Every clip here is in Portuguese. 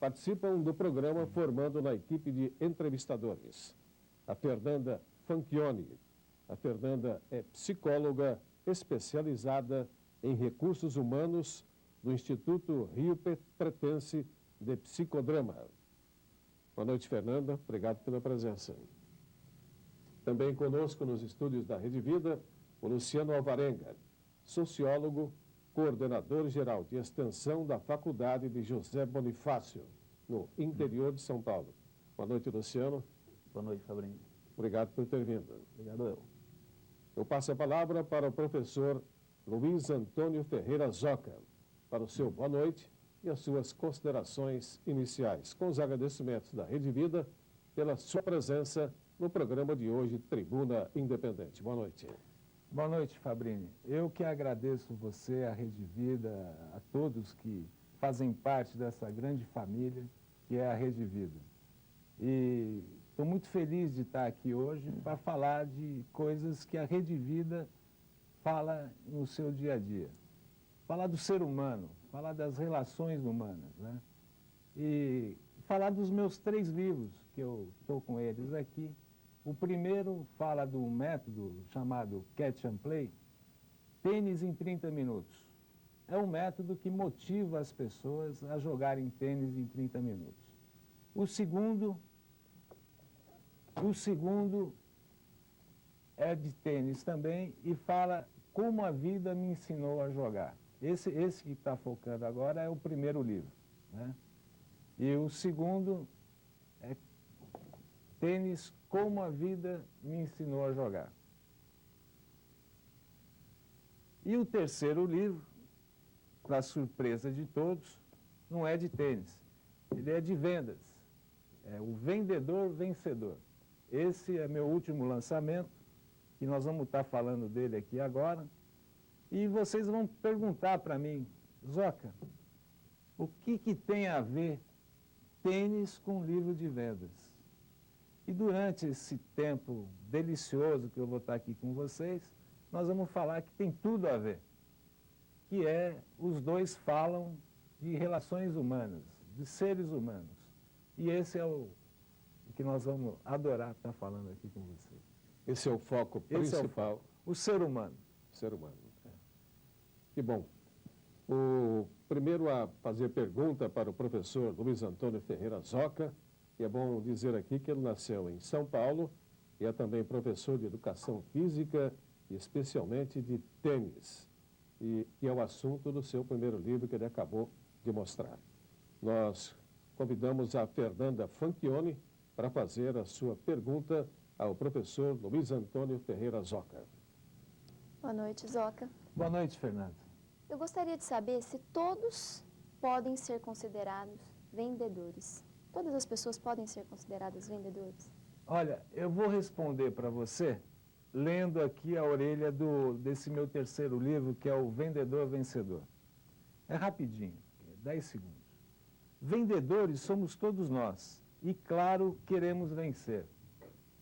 participam do programa formando na equipe de entrevistadores. A Fernanda Fanchioni. A Fernanda é psicóloga especializada em recursos humanos do Instituto Rio Pretense de Psicodrama. Boa noite, Fernanda. Obrigado pela presença. Também conosco nos estúdios da Rede Vida, o Luciano Alvarenga, sociólogo, coordenador geral de extensão da Faculdade de José Bonifácio, no interior de São Paulo. Boa noite, Luciano. Boa noite, Fabrinho. Obrigado por ter vindo. Obrigado eu. Eu passo a palavra para o professor Luiz Antônio Ferreira Zoca, para o seu boa noite e as suas considerações iniciais, com os agradecimentos da Rede Vida pela sua presença no programa de hoje, Tribuna Independente. Boa noite. Boa noite, Fabrini. Eu que agradeço você, a Rede Vida, a todos que fazem parte dessa grande família que é a Rede Vida. E estou muito feliz de estar aqui hoje para falar de coisas que a Rede Vida fala no seu dia a dia. Falar do ser humano, falar das relações humanas, né? E falar dos meus 3 livros, que eu estou com eles aqui. O primeiro fala do método chamado Catch and Play, tênis em 30 minutos. É um método que motiva as pessoas a jogarem tênis em 30 minutos. O segundo é de tênis também e fala como a vida me ensinou a jogar. Esse que está focando agora é o primeiro livro, né? E o segundo é Tênis, como a vida me ensinou a jogar. E o terceiro livro, para surpresa de todos, não é de tênis, ele é de vendas. É o Vendedor Vencedor. Esse é meu último lançamento, e nós vamos estar falando dele aqui agora. E vocês vão perguntar para mim, Zoca, o que tem a ver tênis com livro de vendas? E durante esse tempo delicioso que eu vou estar aqui com vocês, nós vamos falar que tem tudo a ver. Que é, os dois falam de relações humanas, de seres humanos. E esse é o que nós vamos adorar estar falando aqui com vocês. Esse é o foco principal. O ser humano. Ser humano. Que bom. O primeiro a fazer pergunta para o professor Luiz Antônio Ferreira Zoca, e é bom dizer aqui que ele nasceu em São Paulo e é também professor de Educação Física e especialmente de tênis. E é o assunto do seu primeiro livro que ele acabou de mostrar. Nós convidamos a Fernanda Fanchioni para fazer a sua pergunta ao professor Luiz Antônio Ferreira Zoca. Boa noite, Zoca. Boa noite, Fernanda. Eu gostaria de saber se todos podem ser considerados vendedores. Todas as pessoas podem ser consideradas vendedores? Olha, eu vou responder para você lendo aqui a orelha desse meu terceiro livro, que é o Vendedor Vencedor. É rapidinho, 10 segundos. Vendedores somos todos nós e, claro, queremos vencer.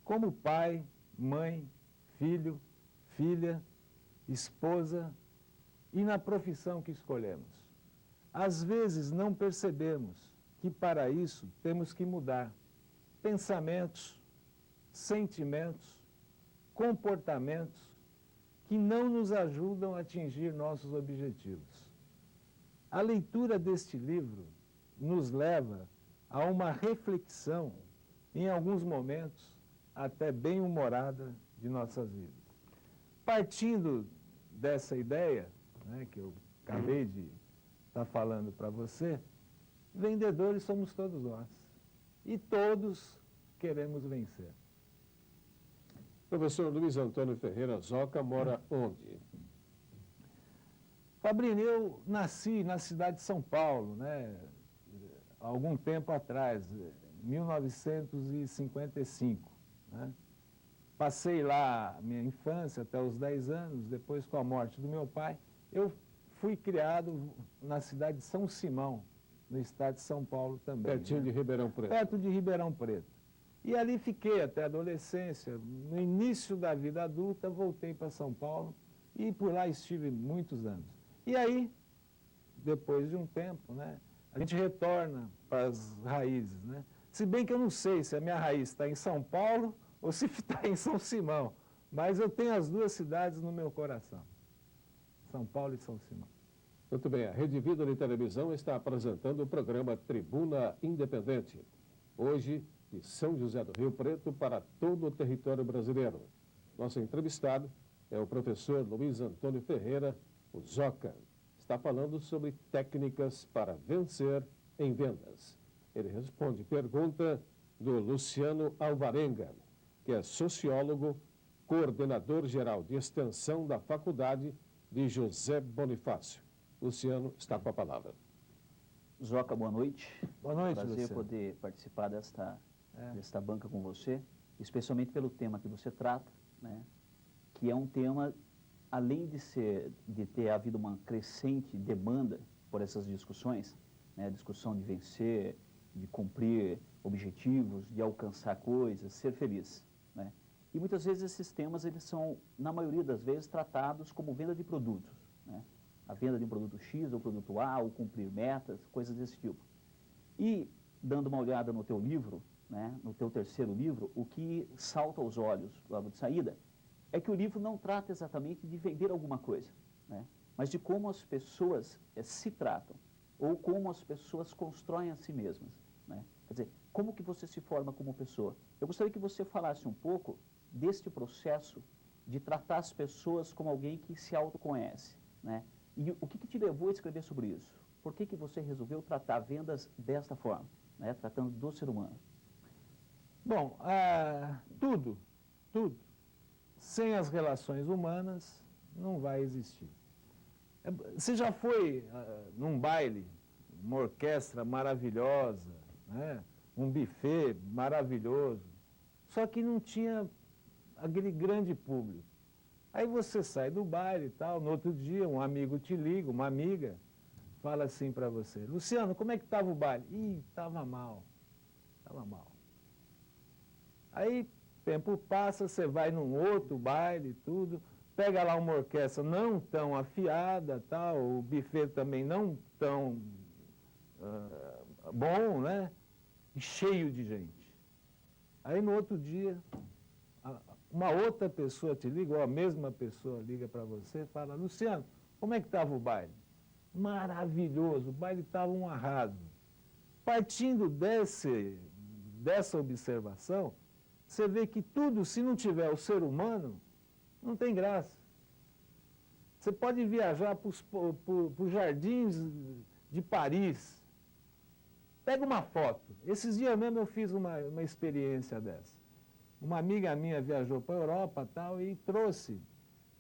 Como pai, mãe, filho, filha, esposa e na profissão que escolhemos. Às vezes não percebemos que para isso temos que mudar pensamentos, sentimentos, comportamentos que não nos ajudam a atingir nossos objetivos. A leitura deste livro nos leva a uma reflexão, em alguns momentos, até bem-humorada de nossas vidas. Partindo dessa ideia, né, que eu acabei de estar falando para você, vendedores somos todos nós. E todos queremos vencer. Professor Luiz Antônio Ferreira Zoca mora onde? Fabrini, eu nasci na cidade de São Paulo, né, há algum tempo atrás, 1955. Né? Passei lá a minha infância até os 10 anos, depois com a morte do meu pai, eu fui criado na cidade de São Simão, no estado de São Paulo também. Pertinho, né? De Ribeirão Preto. Perto de Ribeirão Preto. E ali fiquei até a adolescência. No início da vida adulta, voltei para São Paulo e por lá estive muitos anos. E aí, depois de um tempo, né, a gente retorna para as raízes, né? Se bem que eu não sei se a minha raiz está em São Paulo ou se está em São Simão, mas eu tenho as duas cidades no meu coração, São Paulo e São Simão. Muito bem, a Rede Vida de Televisão está apresentando o programa Tribuna Independente. Hoje, de São José do Rio Preto para todo o território brasileiro. Nosso entrevistado é o professor Luiz Antônio Ferreira, o Zoca. Está falando sobre técnicas para vencer em vendas. Ele responde pergunta do Luciano Alvarenga, que é sociólogo, coordenador geral de extensão da Faculdade de José Bonifácio. Luciano está com a palavra. Zoca, boa noite. Boa noite, Prazer Luciano. poder participar desta banca com você, especialmente pelo tema que você trata, né? Que é um tema, além de ter havido uma crescente demanda por essas discussões, né? Discussão de vencer, de cumprir objetivos, de alcançar coisas, ser feliz, né? E muitas vezes esses temas, eles são, na maioria das vezes, tratados como venda de produtos, né? A venda de um produto X ou produto A, ou cumprir metas, coisas desse tipo. E, dando uma olhada no teu livro, né, no teu terceiro livro, o que salta aos olhos logo de saída é que o livro não trata exatamente de vender alguma coisa, né, mas de como as pessoas se tratam, ou como as pessoas constroem a si mesmas, né? Quer dizer, como que você se forma como pessoa. Eu gostaria que você falasse um pouco deste processo de tratar as pessoas como alguém que se autoconhece, né? E o que te levou a escrever sobre isso? Por que você resolveu tratar vendas desta forma, né? Tratando do ser humano? Bom, tudo, sem as relações humanas, não vai existir. Você já foi num baile, uma orquestra maravilhosa, né? Um buffet maravilhoso, só que não tinha aquele grande público. Aí você sai do baile e tal, no outro dia um amigo te liga, uma amiga, fala assim para você: Luciano, como é que estava o baile? Ih, estava mal. Aí, tempo passa, você vai num outro baile e tudo, pega lá uma orquestra não tão afiada, tal, o buffet também não tão bom, né? E cheio de gente. Aí no outro dia, uma outra pessoa te liga, ou a mesma pessoa liga para você e fala: Luciano, como é que estava o baile? Maravilhoso, o baile estava um arraso. Partindo dessa observação, você vê que tudo, se não tiver o ser humano, não tem graça. Você pode viajar para os jardins de Paris. Pega uma foto. Esses dias mesmo eu fiz uma experiência dessa. Uma amiga minha viajou para a Europa tal, e trouxe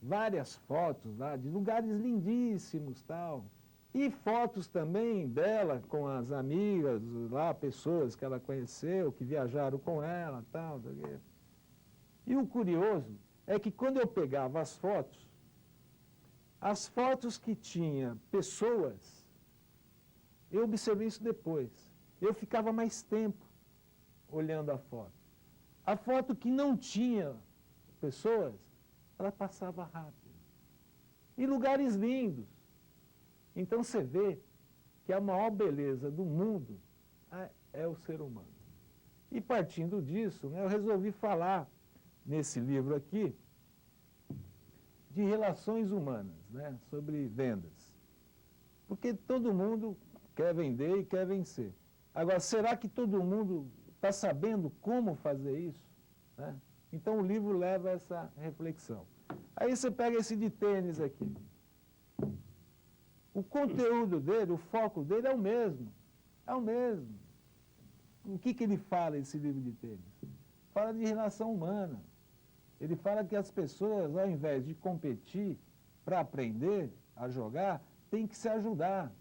várias fotos lá de lugares lindíssimos tal. E fotos também dela com as amigas lá, pessoas que ela conheceu, que viajaram com ela tal. E o curioso é que quando eu pegava as fotos que tinha pessoas, eu observei isso depois. Eu ficava mais tempo olhando a foto. A foto que não tinha pessoas, ela passava rápido. E lugares lindos. Então você vê que a maior beleza do mundo é o ser humano. E partindo disso, né, eu resolvi falar nesse livro aqui de relações humanas, né, sobre vendas. Porque todo mundo quer vender e quer vencer. Agora, será que todo mundo está sabendo como fazer isso? Né? Então o livro leva a essa reflexão. Aí você pega esse de tênis aqui. O conteúdo dele, o foco dele é o mesmo. É o mesmo. O que ele fala, esse livro de tênis? Fala de relação humana. Ele fala que as pessoas, ao invés de competir para aprender a jogar, tem que se ajudar.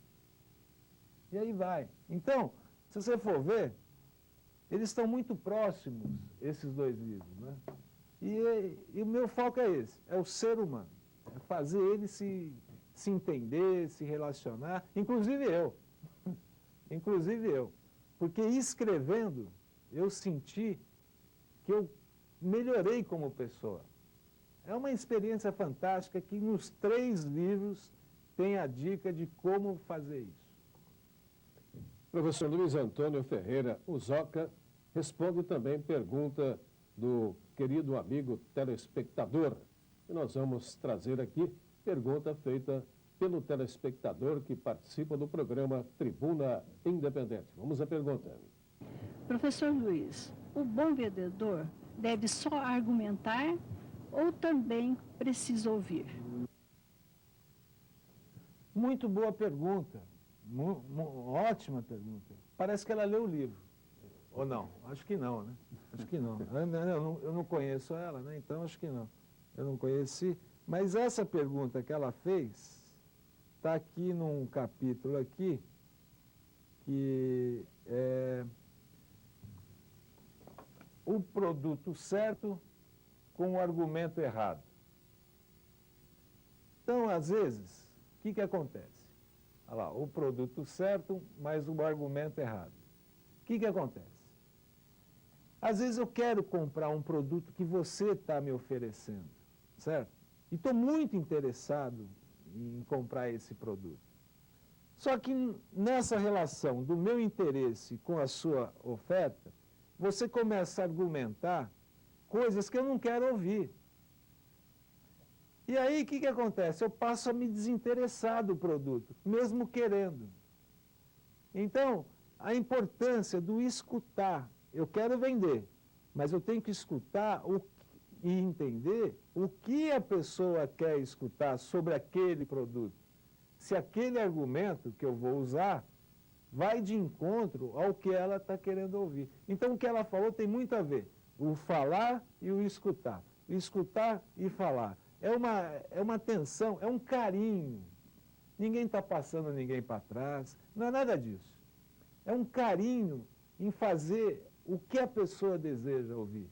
E aí vai. Então, se você for ver, eles estão muito próximos, esses dois livros, né? E o meu foco é esse, é o ser humano. É fazer ele se entender, se relacionar, inclusive eu. Inclusive eu. Porque escrevendo, eu senti que eu melhorei como pessoa. É uma experiência fantástica que nos 3 livros tem a dica de como fazer isso. Professor Luiz Antônio Ferreira Uzoca responde também pergunta do querido amigo telespectador. E nós vamos trazer aqui pergunta feita pelo telespectador que participa do programa Tribuna Independente. Vamos à pergunta. Professor Luiz, o bom vendedor deve só argumentar ou também precisa ouvir? Muito boa pergunta. Ótima pergunta. Parece que ela leu o livro. Ou não? Acho que não, né? Acho que não. Eu não conheço ela, né? Então acho que não. Eu não conheci. Mas essa pergunta que ela fez está aqui num capítulo aqui que é o produto certo com o argumento errado. Então, às vezes, o que acontece? Olha lá, o produto certo, mas o argumento errado. O que acontece? Às vezes eu quero comprar um produto que você está me oferecendo, certo? E estou muito interessado em comprar esse produto. Só que nessa relação do meu interesse com a sua oferta, você começa a argumentar coisas que eu não quero ouvir. E aí, o que acontece? Eu passo a me desinteressar do produto, mesmo querendo. Então, a importância do escutar. Eu quero vender, mas eu tenho que escutar e entender o que a pessoa quer escutar sobre aquele produto. Se aquele argumento que eu vou usar vai de encontro ao que ela está querendo ouvir. Então, o que ela falou tem muito a ver. O falar e o escutar. Escutar e falar. É uma tensão, é um carinho. Ninguém está passando ninguém para trás. Não é nada disso. É um carinho em fazer o que a pessoa deseja ouvir.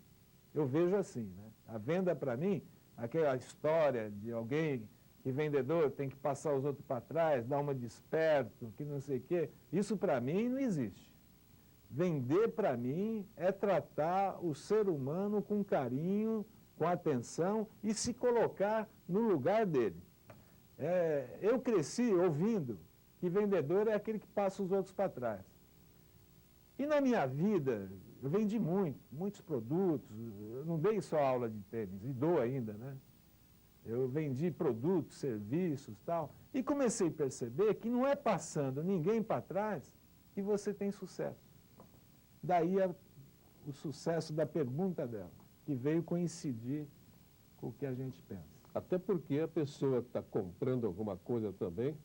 Eu vejo assim, né? A venda, para mim, aquela história de alguém que vendedor tem que passar os outros para trás, dar uma de esperto, que não sei o quê, isso para mim não existe. Vender, para mim, é tratar o ser humano com carinho, com atenção e se colocar no lugar dele. Eu cresci ouvindo que vendedor é aquele que passa os outros para trás. E na minha vida, eu vendi muitos produtos, eu não dei só aula de tênis, e dou ainda, né? Eu vendi produtos, serviços, tal, e comecei a perceber que não é passando ninguém para trás que você tem sucesso. Daí o sucesso da pergunta dela, que veio coincidir com o que a gente pensa. Até porque a pessoa que está comprando alguma coisa também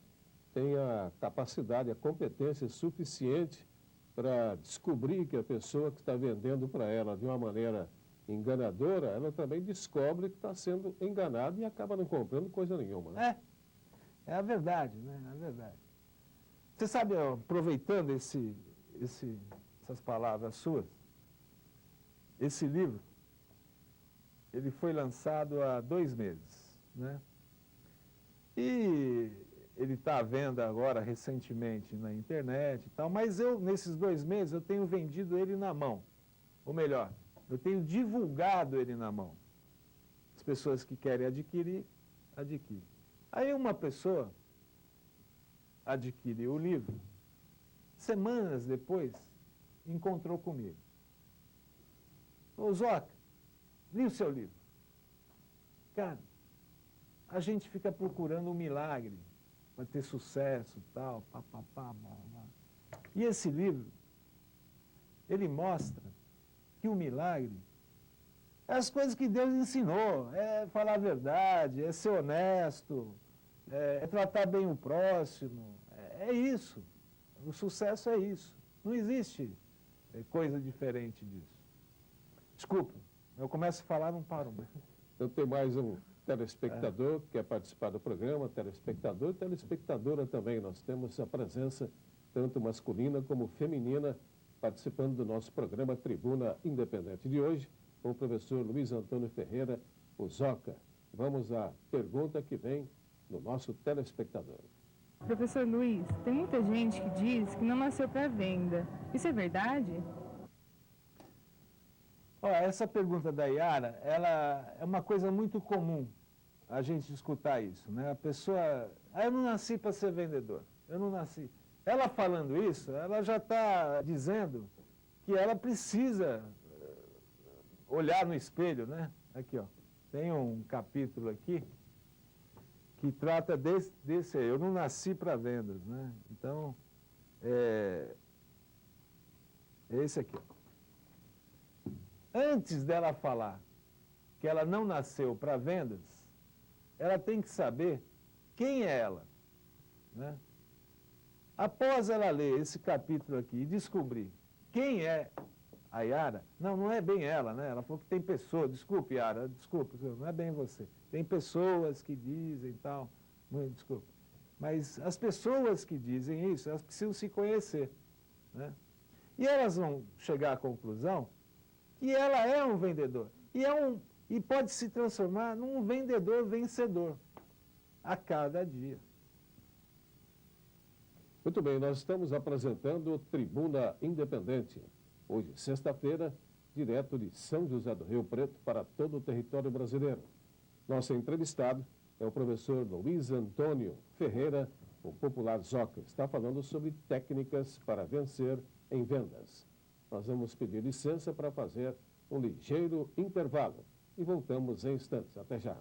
tem a capacidade, a competência suficiente para descobrir que a pessoa que está vendendo para ela de uma maneira enganadora, ela também descobre que está sendo enganada e acaba não comprando coisa nenhuma. Né? É a verdade, né? É a verdade. Você sabe, aproveitando essas palavras suas, esse livro, ele foi lançado há 2 meses, né? E ele está à venda agora, recentemente, na internet e tal, mas nesses 2 meses, eu tenho vendido ele na mão. Ou melhor, eu tenho divulgado ele na mão. As pessoas que querem adquirir, adquirem. Aí uma pessoa adquiriu o livro, semanas depois, encontrou comigo. Ô, Zoca, li o seu livro. Cara, a gente fica procurando um milagre para ter sucesso, tal, papapá, E esse livro, ele mostra que o milagre é as coisas que Deus ensinou, é falar a verdade, é ser honesto, é tratar bem o próximo, é isso. O sucesso é isso. Não existe coisa diferente disso. Desculpa, eu começo a falar, não paro. Eu tenho mais um telespectador que quer participar do programa, telespectador e telespectadora também. Nós temos a presença tanto masculina como feminina participando do nosso programa Tribuna Independente de hoje, com o professor Luiz Antônio Ferreira Uzoca. Vamos à pergunta que vem do nosso telespectador. Professor Luiz, tem muita gente que diz que não nasceu para venda. Isso é verdade? Essa pergunta da Yara, ela é uma coisa muito comum a gente escutar isso, né? A pessoa, eu não nasci para ser vendedor, eu não nasci. Ela falando isso, ela já está dizendo que ela precisa olhar no espelho, né? Aqui, ó. Tem um capítulo aqui que trata desse aí. Eu não nasci para vendas, né? Então, é esse aqui. Antes dela falar que ela não nasceu para vendas, ela tem que saber quem é ela, né? Após ela ler esse capítulo aqui e descobrir quem é a Yara, não é bem ela, né? Ela falou que tem pessoas, desculpe, Yara, desculpe, não é bem você. Tem pessoas que dizem tal, desculpe. Mas as pessoas que dizem isso, elas precisam se conhecer, né? E elas vão chegar à conclusão que ela é um vendedor. E pode se transformar num vendedor vencedor a cada dia. Muito bem, nós estamos apresentando Tribuna Independente. Hoje, sexta-feira, direto de São José do Rio Preto para todo o território brasileiro. Nosso entrevistado é o professor Luiz Antônio Ferreira, o popular Zoca. Está falando sobre técnicas para vencer em vendas. Nós vamos pedir licença para fazer um ligeiro intervalo e voltamos em instantes. Até já.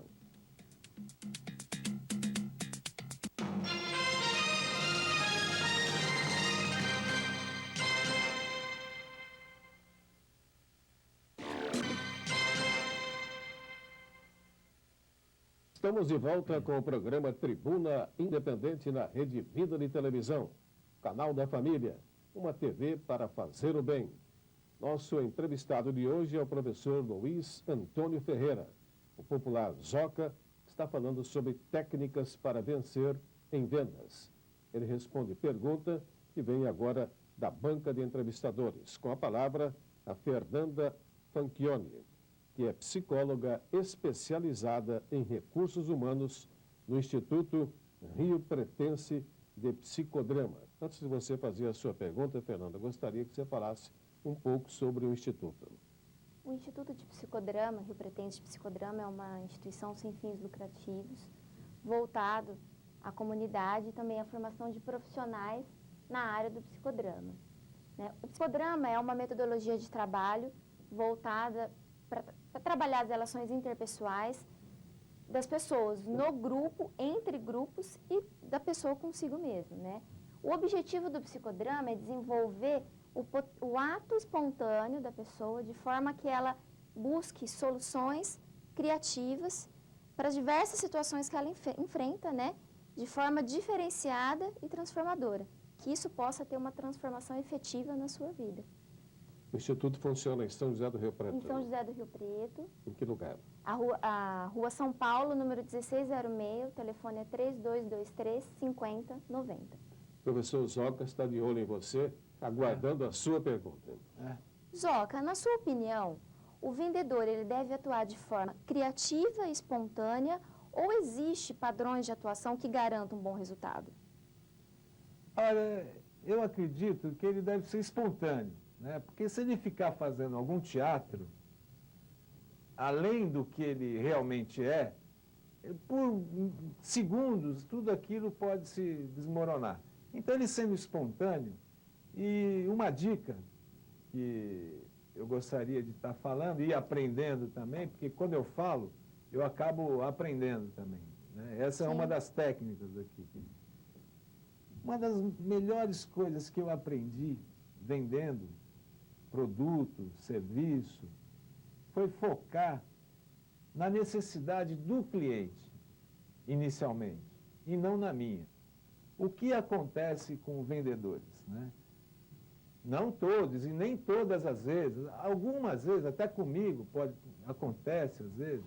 Estamos de volta com o programa Tribuna Independente na Rede Vida de Televisão, canal da família, uma TV para fazer o bem. Nosso entrevistado de hoje é o professor Luiz Antônio Ferreira, o popular Zoca, que está falando sobre técnicas para vencer em vendas. Ele responde pergunta que vem agora da banca de entrevistadores. Com a palavra, a Fernanda Fanchioni, que é psicóloga especializada em recursos humanos no Instituto Rio Pretense de Psicodrama. Antes de você fazer a sua pergunta, Fernanda, gostaria que você falasse um pouco sobre o Instituto. O Instituto de Psicodrama, Rio Pretense de Psicodrama, é uma instituição sem fins lucrativos, voltado à comunidade e também à formação de profissionais na área do psicodrama, né? O psicodrama é uma metodologia de trabalho voltada para trabalhar as relações interpessoais das pessoas no grupo, entre grupos e da pessoa consigo mesmo, né? O objetivo do psicodrama é desenvolver o ato espontâneo da pessoa de forma que ela busque soluções criativas para as diversas situações que ela enfrenta, né? De forma diferenciada e transformadora, que isso possa ter uma transformação efetiva na sua vida. O Instituto funciona em São José do Rio Preto. Em São José do Rio Preto. Em que lugar? A rua São Paulo, número 1606, o telefone é 3223-5090. O professor Zoca está de olho em você, aguardando a sua pergunta. Zoca, na sua opinião, o vendedor ele deve atuar de forma criativa e espontânea ou existe padrões de atuação que garantam um bom resultado? Olha, eu acredito que ele deve ser espontâneo, né? Porque se ele ficar fazendo algum teatro, além do que ele realmente é, por segundos, tudo aquilo pode se desmoronar. Então, ele sendo espontâneo, e uma dica que eu gostaria de estar falando e aprendendo também, porque quando eu falo, eu acabo aprendendo também, né? Essa é uma das técnicas aqui. Uma das melhores coisas que eu aprendi vendendo produto, serviço, foi focar na necessidade do cliente, inicialmente, e não na minha. O que acontece com vendedores, né? Não todos, e nem todas as vezes, algumas vezes, até comigo, acontece às vezes,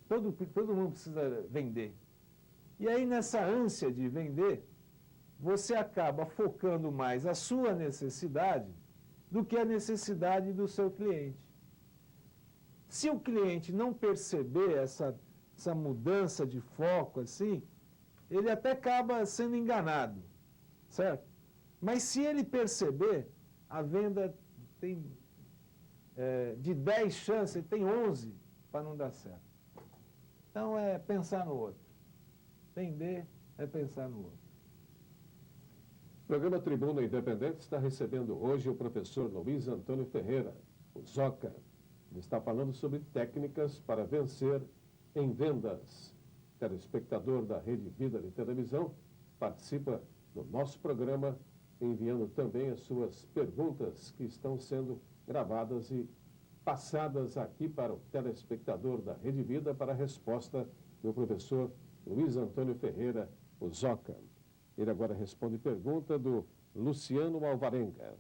todo mundo precisa vender. E aí, nessa ânsia de vender, você acaba focando mais a sua necessidade do que a necessidade do seu cliente. Se o cliente não perceber essa mudança de foco assim, ele até acaba sendo enganado, certo? Mas se ele perceber, a venda tem de 10 chances, ele tem 11 para não dar certo. Então é pensar no outro. Vender é pensar no outro. programa Tribuna Independente está recebendo hoje o professor Luiz Antônio Ferreira, o Zoca. Ele está falando sobre técnicas para vencer em vendas. Telespectador da Rede Vida de Televisão participa do nosso programa, enviando também as suas perguntas que estão sendo gravadas e passadas aqui para o telespectador da Rede Vida para a resposta do professor Luiz Antônio Ferreira, o Zoca. Ele agora responde pergunta do Luciano Alvarenga.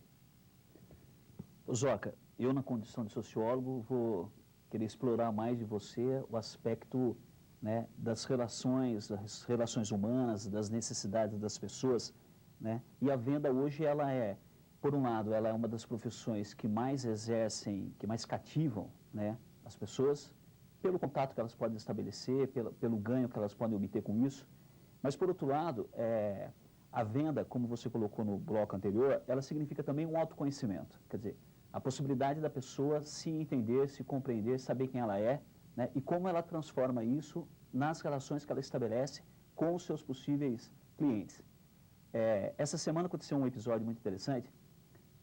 Zoca, eu na condição de sociólogo vou querer explorar mais de você o aspecto, né, das relações humanas, das necessidades das pessoas, né? E a venda hoje, ela é, por um lado, ela é uma das profissões que mais exercem, que mais cativam, né, as pessoas, pelo contato que elas podem estabelecer, pelo ganho que elas podem obter com isso. Mas, por outro lado, a venda, como você colocou no bloco anterior, ela significa também um autoconhecimento. Quer dizer, a possibilidade da pessoa se entender, se compreender, saber quem ela é, né, e como ela transforma isso nas relações que ela estabelece com os seus possíveis clientes. Essa semana aconteceu um episódio muito interessante.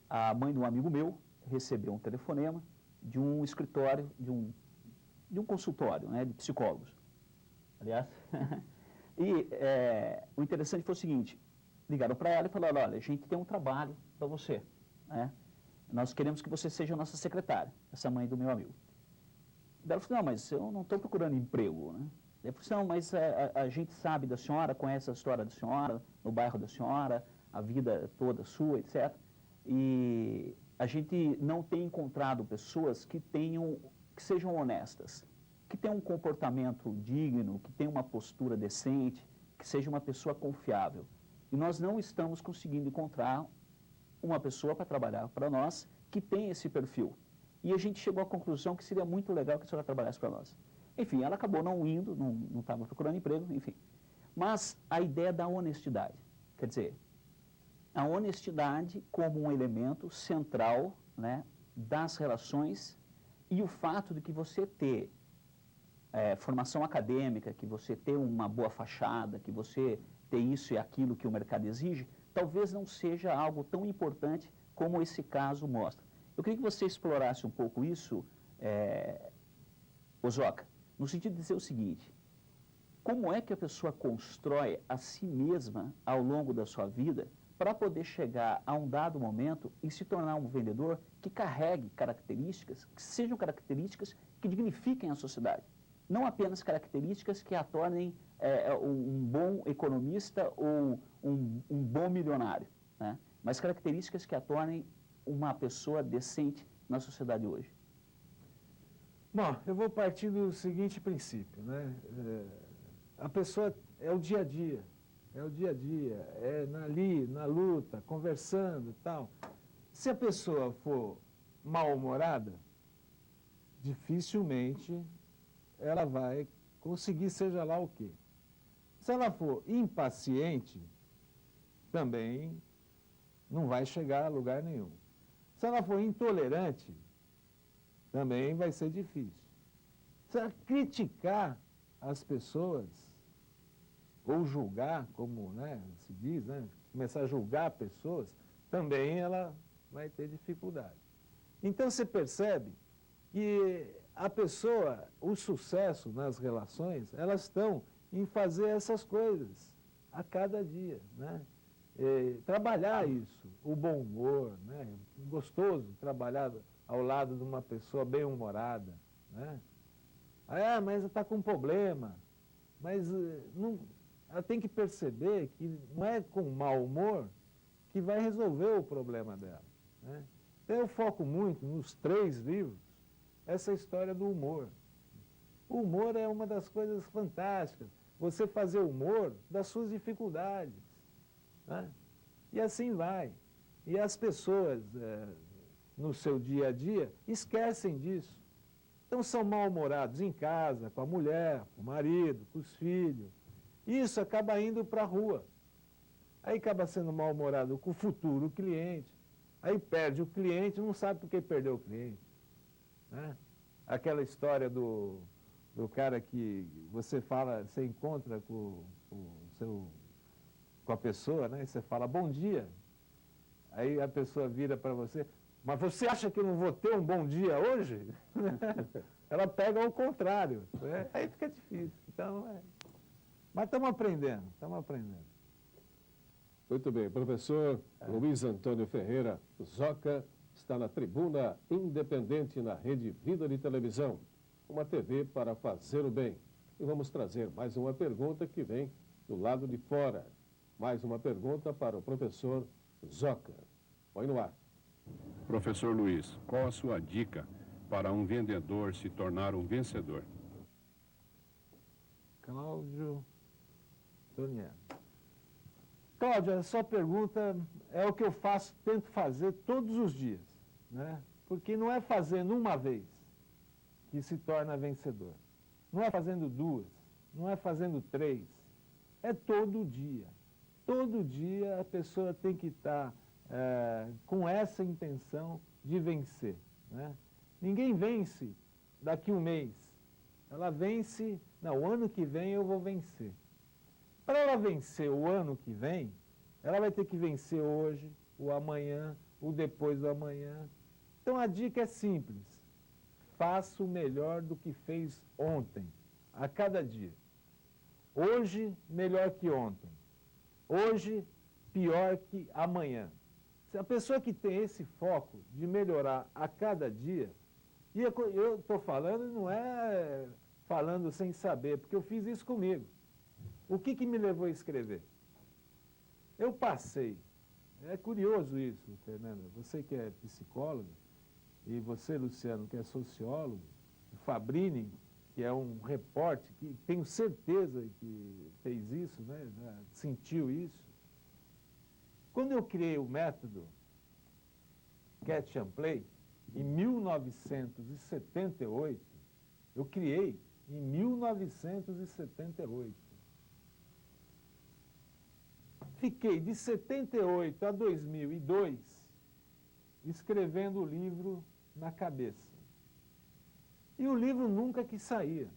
A mãe de um amigo meu recebeu um telefonema de um escritório, de um consultório, né, de psicólogos. Aliás, e o interessante foi o seguinte: ligaram para ela e falaram: olha, a gente tem um trabalho para você, né? Nós queremos que você seja a nossa secretária, essa mãe do meu amigo. E ela falou: não, mas eu não estou procurando emprego, né? Eu falei: não, mas a gente sabe da senhora, conhece a história da senhora, no bairro da senhora, a vida toda sua, etc. E a gente não tem encontrado pessoas que sejam honestas, que tenham um comportamento digno, que tenham uma postura decente, que seja uma pessoa confiável. E nós não estamos conseguindo encontrar uma pessoa para trabalhar para nós que tem esse perfil. E a gente chegou à conclusão que seria muito legal que a senhora trabalhasse para nós. Enfim, ela acabou não indo, não estava procurando emprego, enfim. Mas a ideia da honestidade, quer dizer, a honestidade como um elemento central, né, das relações, e o fato de que você ter formação acadêmica, que você ter uma boa fachada, que você ter isso e aquilo que o mercado exige, talvez não seja algo tão importante como esse caso mostra. Eu queria que você explorasse um pouco isso, Zoca, no sentido de dizer o seguinte: como é que a pessoa constrói a si mesma ao longo da sua vida para poder chegar a um dado momento e se tornar um vendedor que carregue características, que sejam características que dignifiquem a sociedade, não apenas características que a tornem um bom economista ou um bom milionário, né? Mas características que a tornem uma pessoa decente na sociedade hoje. Bom, eu vou partir do seguinte princípio, né? A pessoa é o dia a dia, ali, na luta, conversando e tal. Se a pessoa for mal-humorada, dificilmente ela vai conseguir seja lá o quê. Se ela for impaciente, também não vai chegar a lugar nenhum. Se ela for intolerante, também vai ser difícil. Se ela criticar as pessoas, ou julgar, como, né, se diz, né, começar a julgar pessoas, também ela vai ter dificuldade. Então você percebe que a pessoa, o sucesso nas relações, elas estão em fazer essas coisas a cada dia, né? Trabalhar isso, o bom humor, né? Gostoso trabalhar ao lado de uma pessoa bem-humorada, né? Mas está com um problema, mas não, ela tem que perceber que não é com mau humor que vai resolver o problema dela, né? Então eu foco muito nos 3 livros essa história do humor. O humor é uma das coisas fantásticas, você fazer humor das suas dificuldades, né? E assim vai. E as pessoas, no seu dia a dia, esquecem disso. Então são mal-humorados em casa, com a mulher, com o marido, com os filhos. Isso acaba indo para a rua. Aí acaba sendo mal-humorado com o futuro cliente. Aí perde o cliente, não sabe por que perdeu o cliente, né? Aquela história do cara que você fala, você encontra com a pessoa, né? E você fala bom dia. Aí a pessoa vira para você, mas você acha que eu não vou ter um bom dia hoje? Ela pega ao contrário, né? Aí fica difícil. Então, mas estamos aprendendo, estamos aprendendo. Muito bem, professor Luiz Antônio Ferreira Zoca está na tribuna independente na Rede Vida de Televisão, uma TV para fazer o bem. E vamos trazer mais uma pergunta que vem do lado de fora. Mais uma pergunta para o professor Zoca. Põe no ar. Professor Luiz, qual a sua dica para um vendedor se tornar um vencedor? Cláudio Toniano. Cláudio, a sua pergunta é o que eu faço, tento fazer todos os dias, né? Porque não é fazendo uma vez que se torna vencedor. Não é fazendo duas, não é fazendo três. É todo dia. Todo dia a pessoa tem que estar com essa intenção de vencer, né? Ninguém vence daqui um mês. Ela vence, não, o ano que vem eu vou vencer. Para ela vencer o ano que vem, ela vai ter que vencer hoje, o amanhã, o depois do amanhã. Então a dica é simples. Faça o melhor do que fez ontem, a cada dia. Hoje, melhor que ontem. Hoje, pior que amanhã. Se a pessoa que tem esse foco de melhorar a cada dia, e eu estou falando, não é falando sem saber, porque eu fiz isso comigo. O que me levou a escrever? Eu passei, é curioso isso, Fernanda, você que é psicóloga, e você, Luciano, que é sociólogo, o Fabrini, que é um repórter, que tenho certeza que fez isso, né, sentiu isso. Quando eu criei o método Catch and Play, em 1978, eu criei em 1978. Fiquei de 78 a 2002 escrevendo o livro na cabeça. E o livro nunca que saía.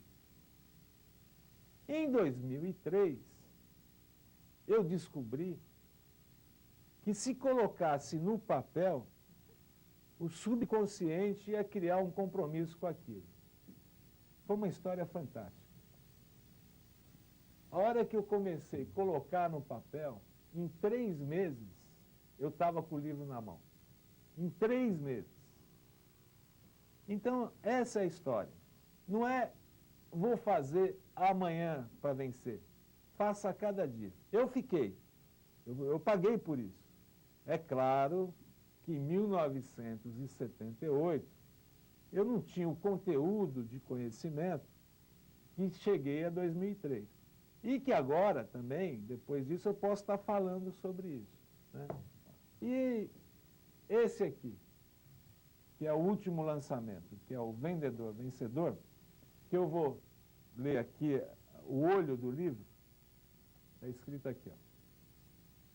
Em 2003, eu descobri que se colocasse no papel, o subconsciente ia criar um compromisso com aquilo. Foi uma história fantástica. A hora que eu comecei a colocar no papel, em 3 meses, eu estava com o livro na mão. Em 3 meses. Então, essa é a história. Não é vou fazer amanhã para vencer. Faça a cada dia. Eu fiquei. Eu paguei por isso. É claro que em 1978, eu não tinha o conteúdo de conhecimento que cheguei a 2003. E que agora também, depois disso, eu posso estar falando sobre isso, né? E esse aqui, que é o último lançamento, que é o Vendedor Vencedor, que eu vou ler aqui o olho do livro, está escrito aqui, ó.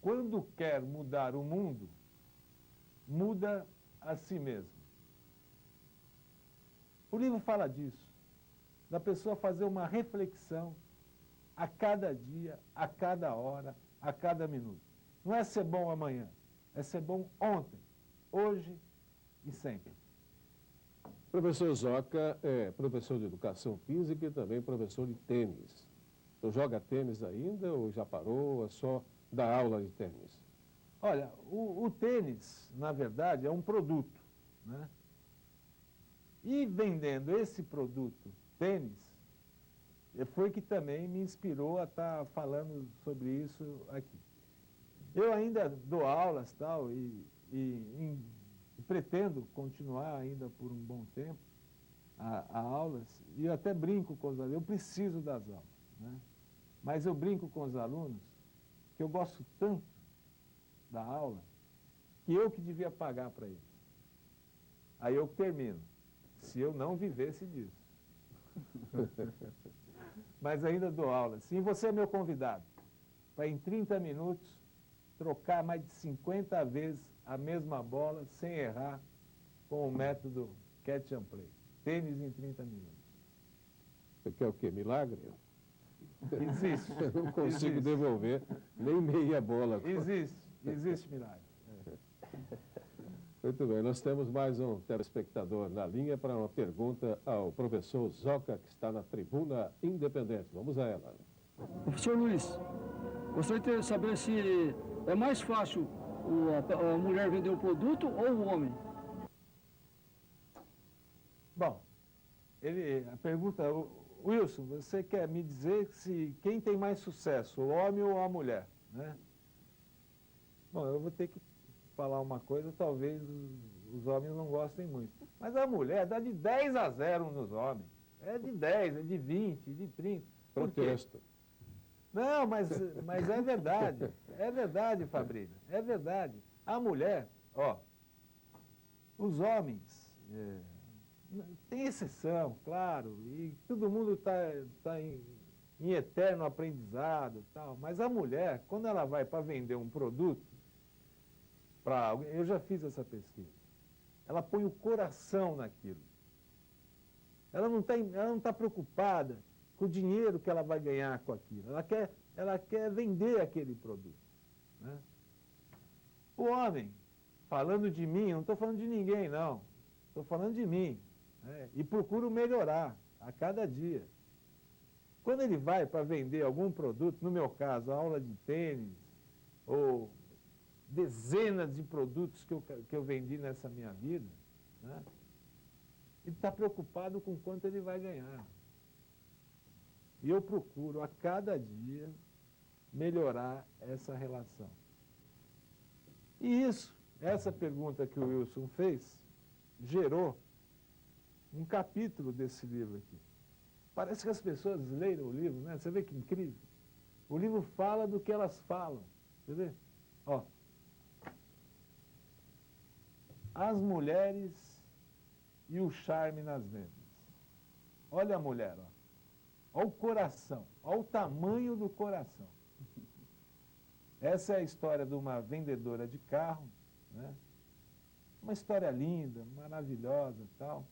Quando quer mudar o mundo, muda a si mesmo. O livro fala disso, da pessoa fazer uma reflexão a cada dia, a cada hora, a cada minuto. Não é ser bom amanhã, é ser bom ontem, hoje e sempre. Professor Zoca é professor de educação física e também professor de tênis. Então, joga tênis ainda ou já parou? É só dar aula de tênis? Olha, o tênis, na verdade, é um produto, né? E vendendo esse produto, tênis, foi que também me inspirou a estar falando sobre isso aqui. Eu ainda dou aulas tal, e pretendo continuar ainda por um bom tempo a aulas, e eu até brinco com os alunos, eu preciso das aulas, né? Mas eu brinco com os alunos que eu gosto tanto da aula que eu que devia pagar para eles. Aí eu termino, se eu não vivesse disso. Mas ainda dou aula. Sim, você é meu convidado para em 30 minutos trocar mais de 50 vezes a mesma bola sem errar com o método Catch and Play. Tênis em 30 minutos. Você quer o quê? Milagre? Existe. Eu não consigo Existe. devolver nem meia bola. Existe milagre. É. Muito bem, nós temos mais um telespectador na linha para uma pergunta ao professor Zoca, que está na tribuna independente. Vamos a ela. Professor Luiz, gostaria de saber se é mais fácil a mulher vender o produto ou o homem? Bom, a pergunta, Wilson, você quer me dizer se quem tem mais sucesso, o homem ou a mulher, né? Bom, eu vou ter que falar uma coisa, talvez os homens não gostem muito. Mas a mulher dá de 10-0 nos homens. É de 10, é de 20, de 30. Por quê? Protesto. Não, mas é verdade. É verdade, Fabrício. É verdade. A mulher, ó, os homens, tem exceção, claro, e todo mundo está em eterno aprendizado e tal, mas a mulher, quando ela vai para vender um produto, para alguém, eu já fiz essa pesquisa, ela põe o coração naquilo. Ela não está preocupada com o dinheiro que ela vai ganhar com aquilo. Ela quer vender aquele produto, né? O homem, falando de mim, eu não estou falando de ninguém, não. Estou falando de mim, né? E procuro melhorar a cada dia. Quando ele vai para vender algum produto, no meu caso, aula de tênis, ou dezenas de produtos que eu vendi nessa minha vida, né? Ele está preocupado com quanto ele vai ganhar. E eu procuro, a cada dia, melhorar essa relação. E essa pergunta que o Wilson fez, gerou um capítulo desse livro aqui. Parece que as pessoas leram o livro, né? Você vê que incrível. O livro fala do que elas falam. Quer ver? Ó. As mulheres e o charme nas vendas. Olha a mulher, ó. Olha o coração, olha o tamanho do coração. Essa é a história de uma vendedora de carro, né? Uma história linda, maravilhosa e tal,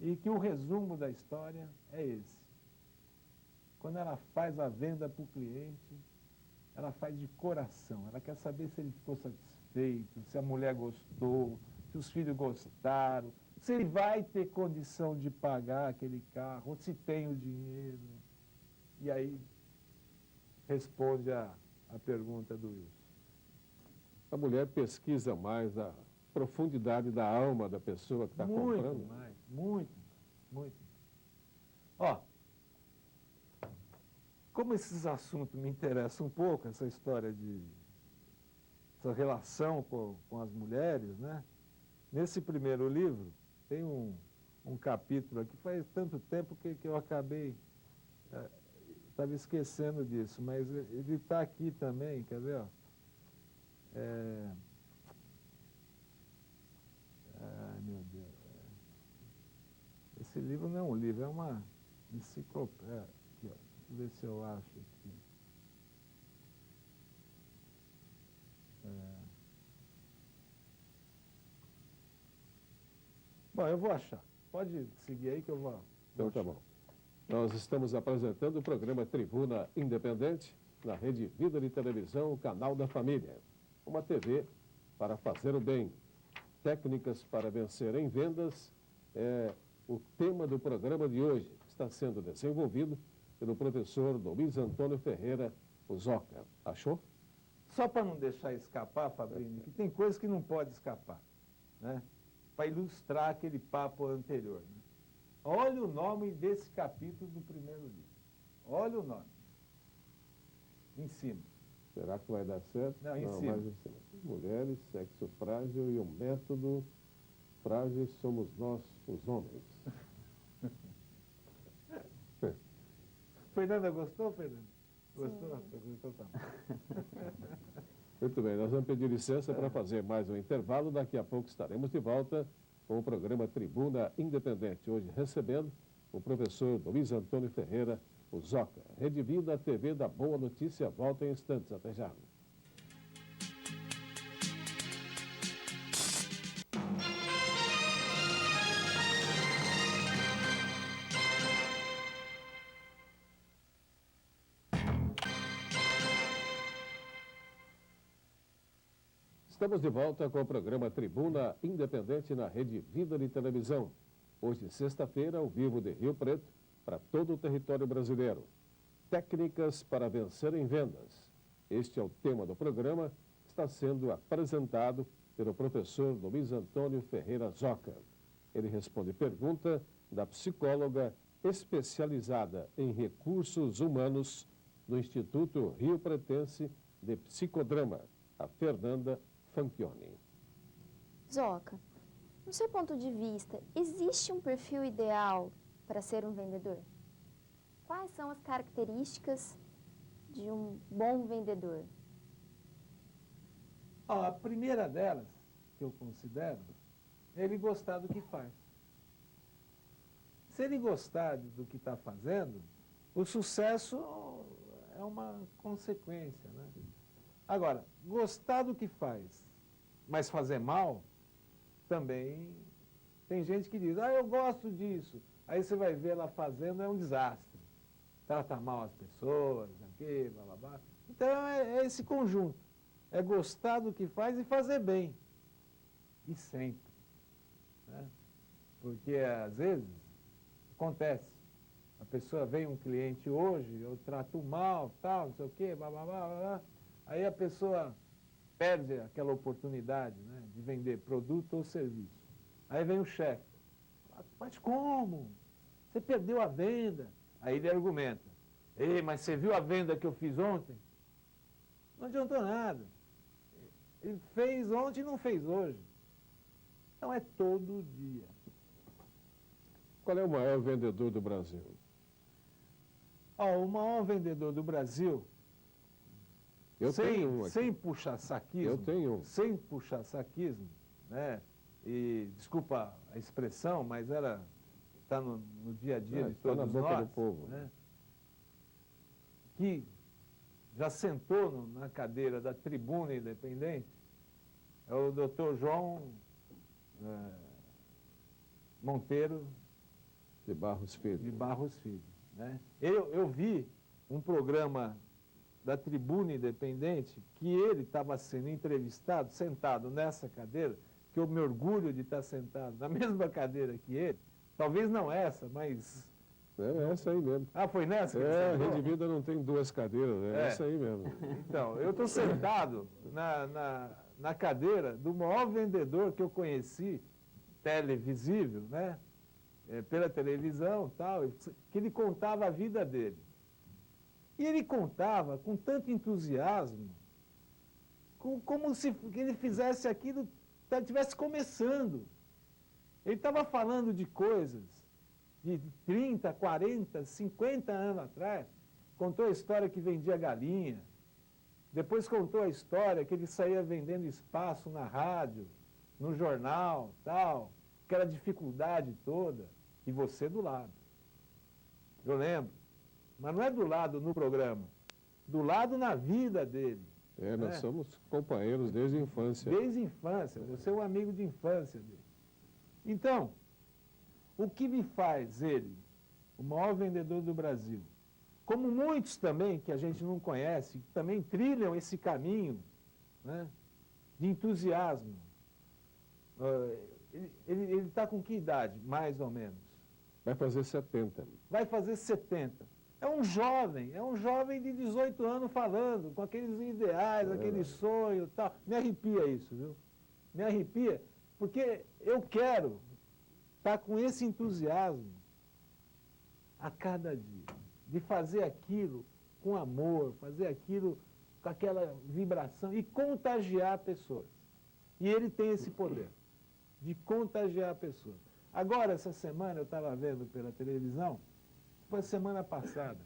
e que o resumo da história é esse. Quando ela faz a venda para o cliente, ela faz de coração, ela quer saber se ele ficou satisfeito, se a mulher gostou, se os filhos gostaram, se ele vai ter condição de pagar aquele carro, ou se tem o dinheiro. E aí responde a pergunta do Wilson. A mulher pesquisa mais a profundidade da alma da pessoa que está comprando. Muito mais, muito, muito. Ó, como esses assuntos me interessam um pouco, essa história essa relação com as mulheres, né? Nesse primeiro livro, tem um capítulo aqui, faz tanto tempo que eu acabei, estava esquecendo disso, mas ele está aqui também, quer ver? Ó? Ai, meu Deus. Esse livro não é um livro, é uma enciclopédia. Aqui, ó. Deixa eu ver se eu acho aqui. Bom, eu vou achar. Pode seguir aí que eu vou. Então tá bom. Nós estamos apresentando o programa Tribuna Independente na Rede Vida de Televisão, o canal da família. Uma TV para fazer o bem. Técnicas para vencer em vendas é o tema do programa de hoje, que está sendo desenvolvido pelo professor Luiz Antônio Ferreira, o Zoca. Achou? Só para não deixar escapar, Fabrício, que tem coisas que não pode escapar, né? Para ilustrar aquele papo anterior, né? Olha o nome desse capítulo do primeiro livro. Olha o nome. Em cima. Será que vai dar certo? Não, em cima. Mais em cima. Mulheres, sexo frágil e o método frágil somos nós, os homens. Fernanda, gostou, Fernanda? Gostou? Então tá bom. Muito bem, nós vamos pedir licença para fazer mais um intervalo. Daqui a pouco estaremos de volta com o programa Tribuna Independente. Hoje recebendo o professor Luiz Antônio Ferreira, o Zoca. Rede Vida, a TV da Boa Notícia, volta em instantes. Até já. Estamos de volta com o programa Tribuna Independente na Rede Vida de Televisão. Hoje, sexta-feira, ao vivo de Rio Preto, para todo o território brasileiro. Técnicas para vencer em vendas. Este é o tema do programa, está sendo apresentado pelo professor Luiz Antônio Ferreira Zoca. Ele responde pergunta da psicóloga especializada em recursos humanos do Instituto Rio Pretense de Psicodrama, a Fernanda Fanchioni. Zoca, no seu ponto de vista, existe um perfil ideal para ser um vendedor? Quais são as características de um bom vendedor? A primeira delas, que eu considero, é ele gostar do que faz. Se ele gostar do que está fazendo, o sucesso é uma consequência, né? Agora, gostar do que faz, mas fazer mal, também tem gente que diz, eu gosto disso. Aí você vai ver ela fazendo, é um desastre. Trata mal as pessoas, aqui, blá, blá, blá. Então, é esse conjunto. É gostar do que faz e fazer bem. E sempre. Né? Porque, às vezes, acontece. A pessoa vem um cliente hoje, eu trato mal, tal, não sei o quê, blá, blá, blá, blá. Aí a pessoa perde aquela oportunidade, né, de vender produto ou serviço. Aí vem o chefe. Mas como? Você perdeu a venda. Aí ele argumenta. Ei, mas você viu a venda que eu fiz ontem? Não adiantou nada. Ele fez ontem e não fez hoje. Então é todo dia. Qual é o maior vendedor do Brasil? O maior vendedor do Brasil, Eu tenho um aqui. sem puxar saquismo, Eu tenho um. sem puxar saquismo, né? E desculpa a expressão, mas está no dia a dia de tá todos na boca nós, do povo. né? Que já sentou na cadeira da Tribuna Independente, é o Dr. João Monteiro De Barros Filho. de Barros Filho, né? Eu vi um programa da Tribuna Independente que ele estava sendo entrevistado, sentado nessa cadeira, que eu me orgulho de estar sentado na mesma cadeira que ele, talvez não essa, mas... É essa aí mesmo. Foi nessa que ele A sentou? Rede Vida não tem duas cadeiras, é essa aí mesmo. Então, eu estou sentado na cadeira do maior vendedor que eu conheci, televisível, né? Pela televisão e tal, que ele contava a vida dele. E ele contava com tanto entusiasmo, como se ele fizesse aquilo, estivesse começando. Ele estava falando de coisas de 30, 40, 50 anos atrás. Contou a história que vendia galinha. Depois contou a história que ele saía vendendo espaço na rádio, no jornal, tal, aquela dificuldade toda. E você do lado. Eu lembro. Mas não é do lado no programa, do lado na vida dele. Nós somos companheiros desde a infância. Desde a infância, você é um amigo de infância dele. Então, o que me faz ele, o maior vendedor do Brasil, como muitos também que a gente não conhece, que também trilham esse caminho, né, de entusiasmo. Ele está com que idade, mais ou menos? Vai fazer 70. Vai fazer 70. É um jovem de 18 anos falando, com aqueles ideais, aquele sonho e tal. Me arrepia isso, viu? Me arrepia, porque eu quero estar com esse entusiasmo a cada dia, de fazer aquilo com amor, fazer aquilo com aquela vibração e contagiar pessoas. E ele tem esse poder de contagiar pessoas. Agora, essa semana, eu estava vendo pela televisão, foi semana passada.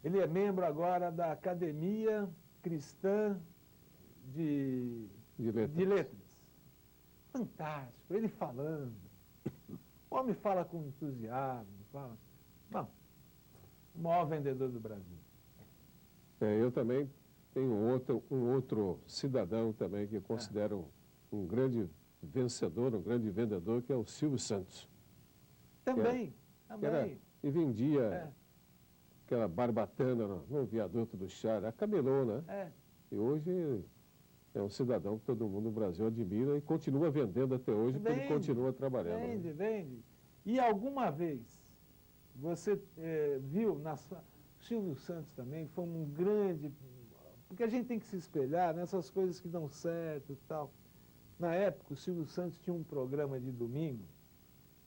Ele é membro agora da Academia Cristã de Letras. Fantástico, ele falando. O homem fala com entusiasmo, fala. Bom, o maior vendedor do Brasil. Eu também tenho um outro cidadão também que eu considero um grande vencedor, um grande vendedor, que é o Silvio Santos. Também. E vendia aquela barbatana no viaduto do Chá, a camelô, né? E hoje é um cidadão que todo mundo no Brasil admira e continua vendendo até hoje, porque ele continua trabalhando. Vende, vende. E alguma vez você viu, Silvio Santos também foi um grande... Porque a gente tem que se espelhar nessas coisas que dão certo e tal. Na época, o Silvio Santos tinha um programa de domingo,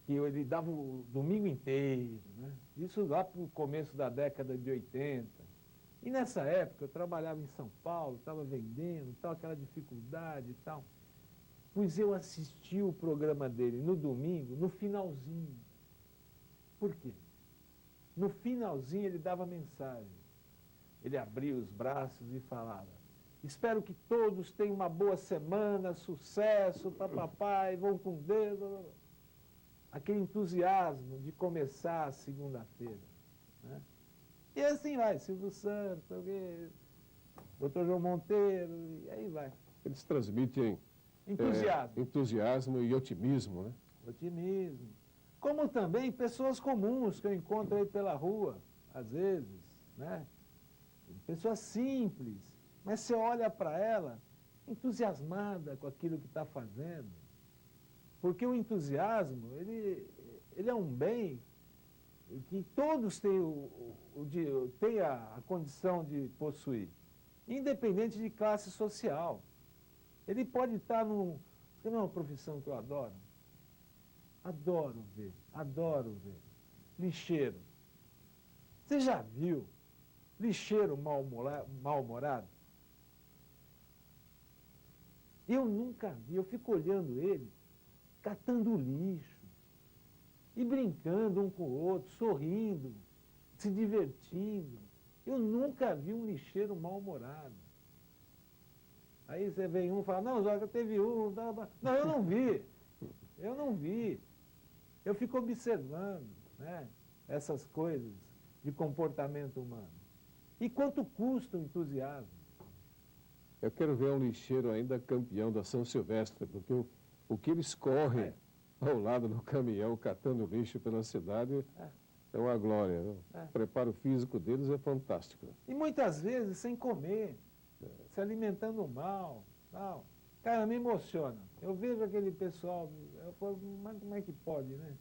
que ele dava o domingo inteiro, né? Isso lá para o começo da década de 80. E nessa época eu trabalhava em São Paulo, estava vendendo, tal, aquela dificuldade e tal. Pois eu assisti o programa dele no domingo, no finalzinho. Por quê? No finalzinho ele dava mensagem. Ele abria os braços e falava: espero que todos tenham uma boa semana, sucesso, papai, vão com Deus. Aquele entusiasmo de começar a segunda-feira, né? E assim vai, Silvio Santos, Dr. João Monteiro, e aí vai. Eles transmitem entusiasmo e otimismo, né? Otimismo. Como também pessoas comuns que eu encontro aí pela rua, às vezes, né? Pessoas simples, mas você olha para ela entusiasmada com aquilo que está fazendo. Porque o entusiasmo, ele é um bem que todos têm a condição de possuir, independente de classe social. Ele pode estar num... Não é uma profissão que eu adoro? Adoro ver. Lixeiro. Você já viu lixeiro mal-humorado? Eu nunca vi, eu fico olhando ele, catando lixo, e brincando um com o outro, sorrindo, se divertindo. Eu nunca vi um lixeiro mal-humorado. Aí você vem um e fala: não, Joca, teve um... Não, eu não vi. Eu fico observando, né, essas coisas de comportamento humano. E quanto custa o entusiasmo? Eu quero ver um lixeiro ainda campeão da São Silvestre, porque o que eles correm ao lado do caminhão, catando lixo pela cidade, é uma glória. Né? O preparo físico deles é fantástico. E muitas vezes sem comer, se alimentando mal, tal. Cara, me emociona. Eu vejo aquele pessoal, eu falo: mas como é que pode, né?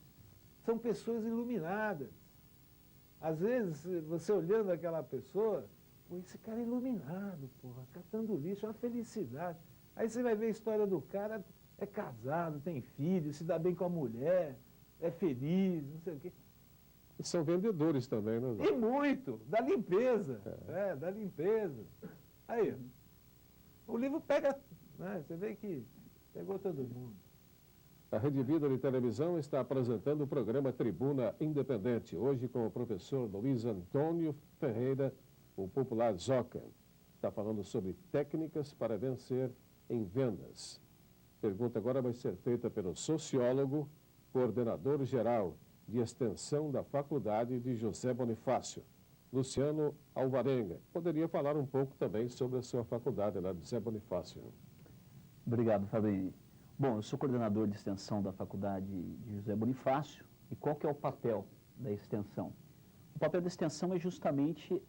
São pessoas iluminadas. Às vezes, você olhando aquela pessoa, pô, esse cara é iluminado, porra, catando lixo, é uma felicidade. Aí você vai ver a história do cara, é casado, tem filho, se dá bem com a mulher, é feliz, não sei o quê. E são vendedores também, né? E muito, da limpeza, da limpeza. Aí, o livro pega, né, você vê que pegou todo mundo. A Rede Vida de Televisão está apresentando o programa Tribuna Independente, hoje com o professor Luiz Antônio Ferreira, o popular Zoca. Está falando sobre técnicas para vencer em vendas. Pergunta agora vai ser feita pelo sociólogo, coordenador geral de extensão da Faculdade de José Bonifácio, Luciano Alvarenga. Poderia falar um pouco também sobre a sua faculdade lá de José Bonifácio. Obrigado, Fabrini. Bom, eu sou coordenador de extensão da Faculdade de José Bonifácio. E qual que é o papel da extensão? O papel da extensão é justamente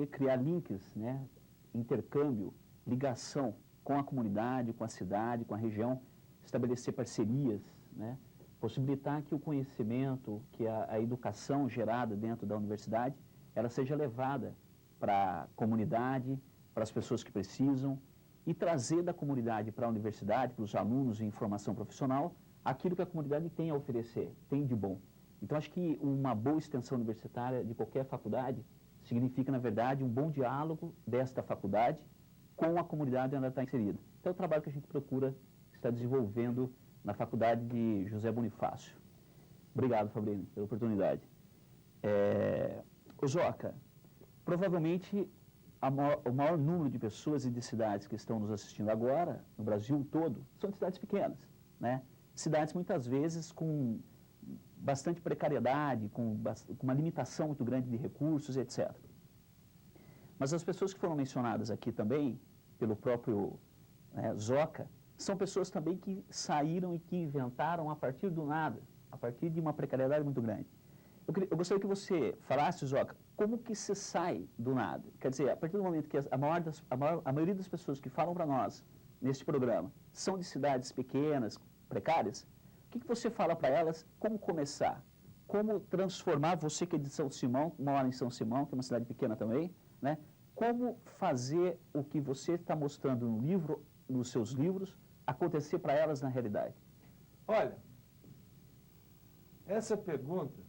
criar links, né, intercâmbio, ligação com a comunidade, com a cidade, com a região, estabelecer parcerias, né, possibilitar que o conhecimento, que a educação gerada dentro da universidade, ela seja levada para a comunidade, para as pessoas que precisam, e trazer da comunidade para a universidade, para os alunos em formação profissional, aquilo que a comunidade tem a oferecer, tem de bom. Então, acho que uma boa extensão universitária de qualquer faculdade significa, na verdade, um bom diálogo desta faculdade com a comunidade onde ela está inserida. Então, é o trabalho que a gente procura estar desenvolvendo na Faculdade de José Bonifácio. Obrigado, Fabrini, pela oportunidade. Joca, provavelmente o maior número de pessoas e de cidades que estão nos assistindo agora, no Brasil todo, são de cidades pequenas, né? Cidades muitas vezes com bastante precariedade, com uma limitação muito grande de recursos, etc. Mas as pessoas que foram mencionadas aqui também, pelo próprio Zoca, são pessoas também que saíram e que inventaram a partir do nada, a partir de uma precariedade muito grande. Eu gostaria que você falasse, Joca, como que se sai do nada? Quer dizer, a partir do momento que a maioria das pessoas que falam para nós neste programa são de cidades pequenas, precárias, o que você fala para elas? Como começar? Como transformar, você que é de São Simão, mora em São Simão, que é uma cidade pequena também, né? Como fazer o que você está mostrando no livro, nos seus livros, acontecer para elas na realidade? Olha, essa pergunta,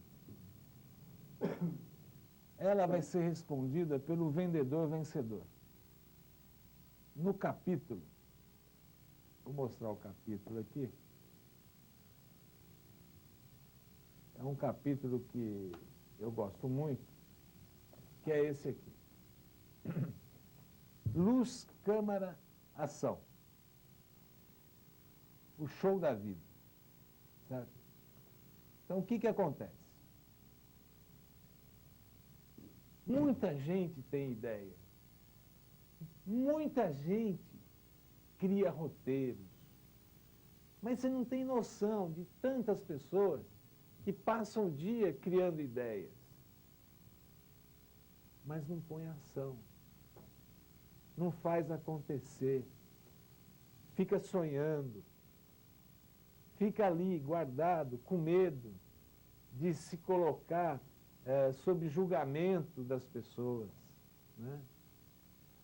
ela vai ser respondida pelo vendedor vencedor. No capítulo, vou mostrar o capítulo aqui. É um capítulo que eu gosto muito, que é esse aqui. Luz, câmara, ação. O show da vida. Certo? Então, o que acontece? Muita gente tem ideia. Muita gente cria roteiros. Mas você não tem noção de tantas pessoas que passam o dia criando ideias, mas não põe ação, não faz acontecer, fica sonhando, fica ali guardado, com medo de se colocar sob julgamento das pessoas, né?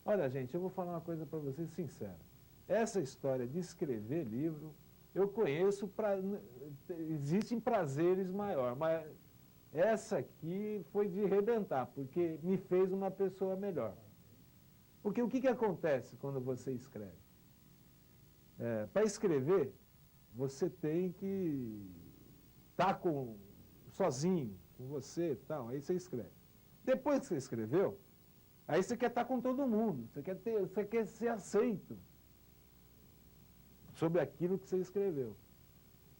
Olha, gente, eu vou falar uma coisa para vocês sincera. Essa história de escrever livro, eu conheço, existem prazeres maiores, mas essa aqui foi de arrebentar, porque me fez uma pessoa melhor. Porque o que acontece quando você escreve? Para escrever, você tem que estar sozinho, com você e tal, aí você escreve. Depois que você escreveu, aí você quer estar com todo mundo, você quer ser aceito sobre aquilo que você escreveu.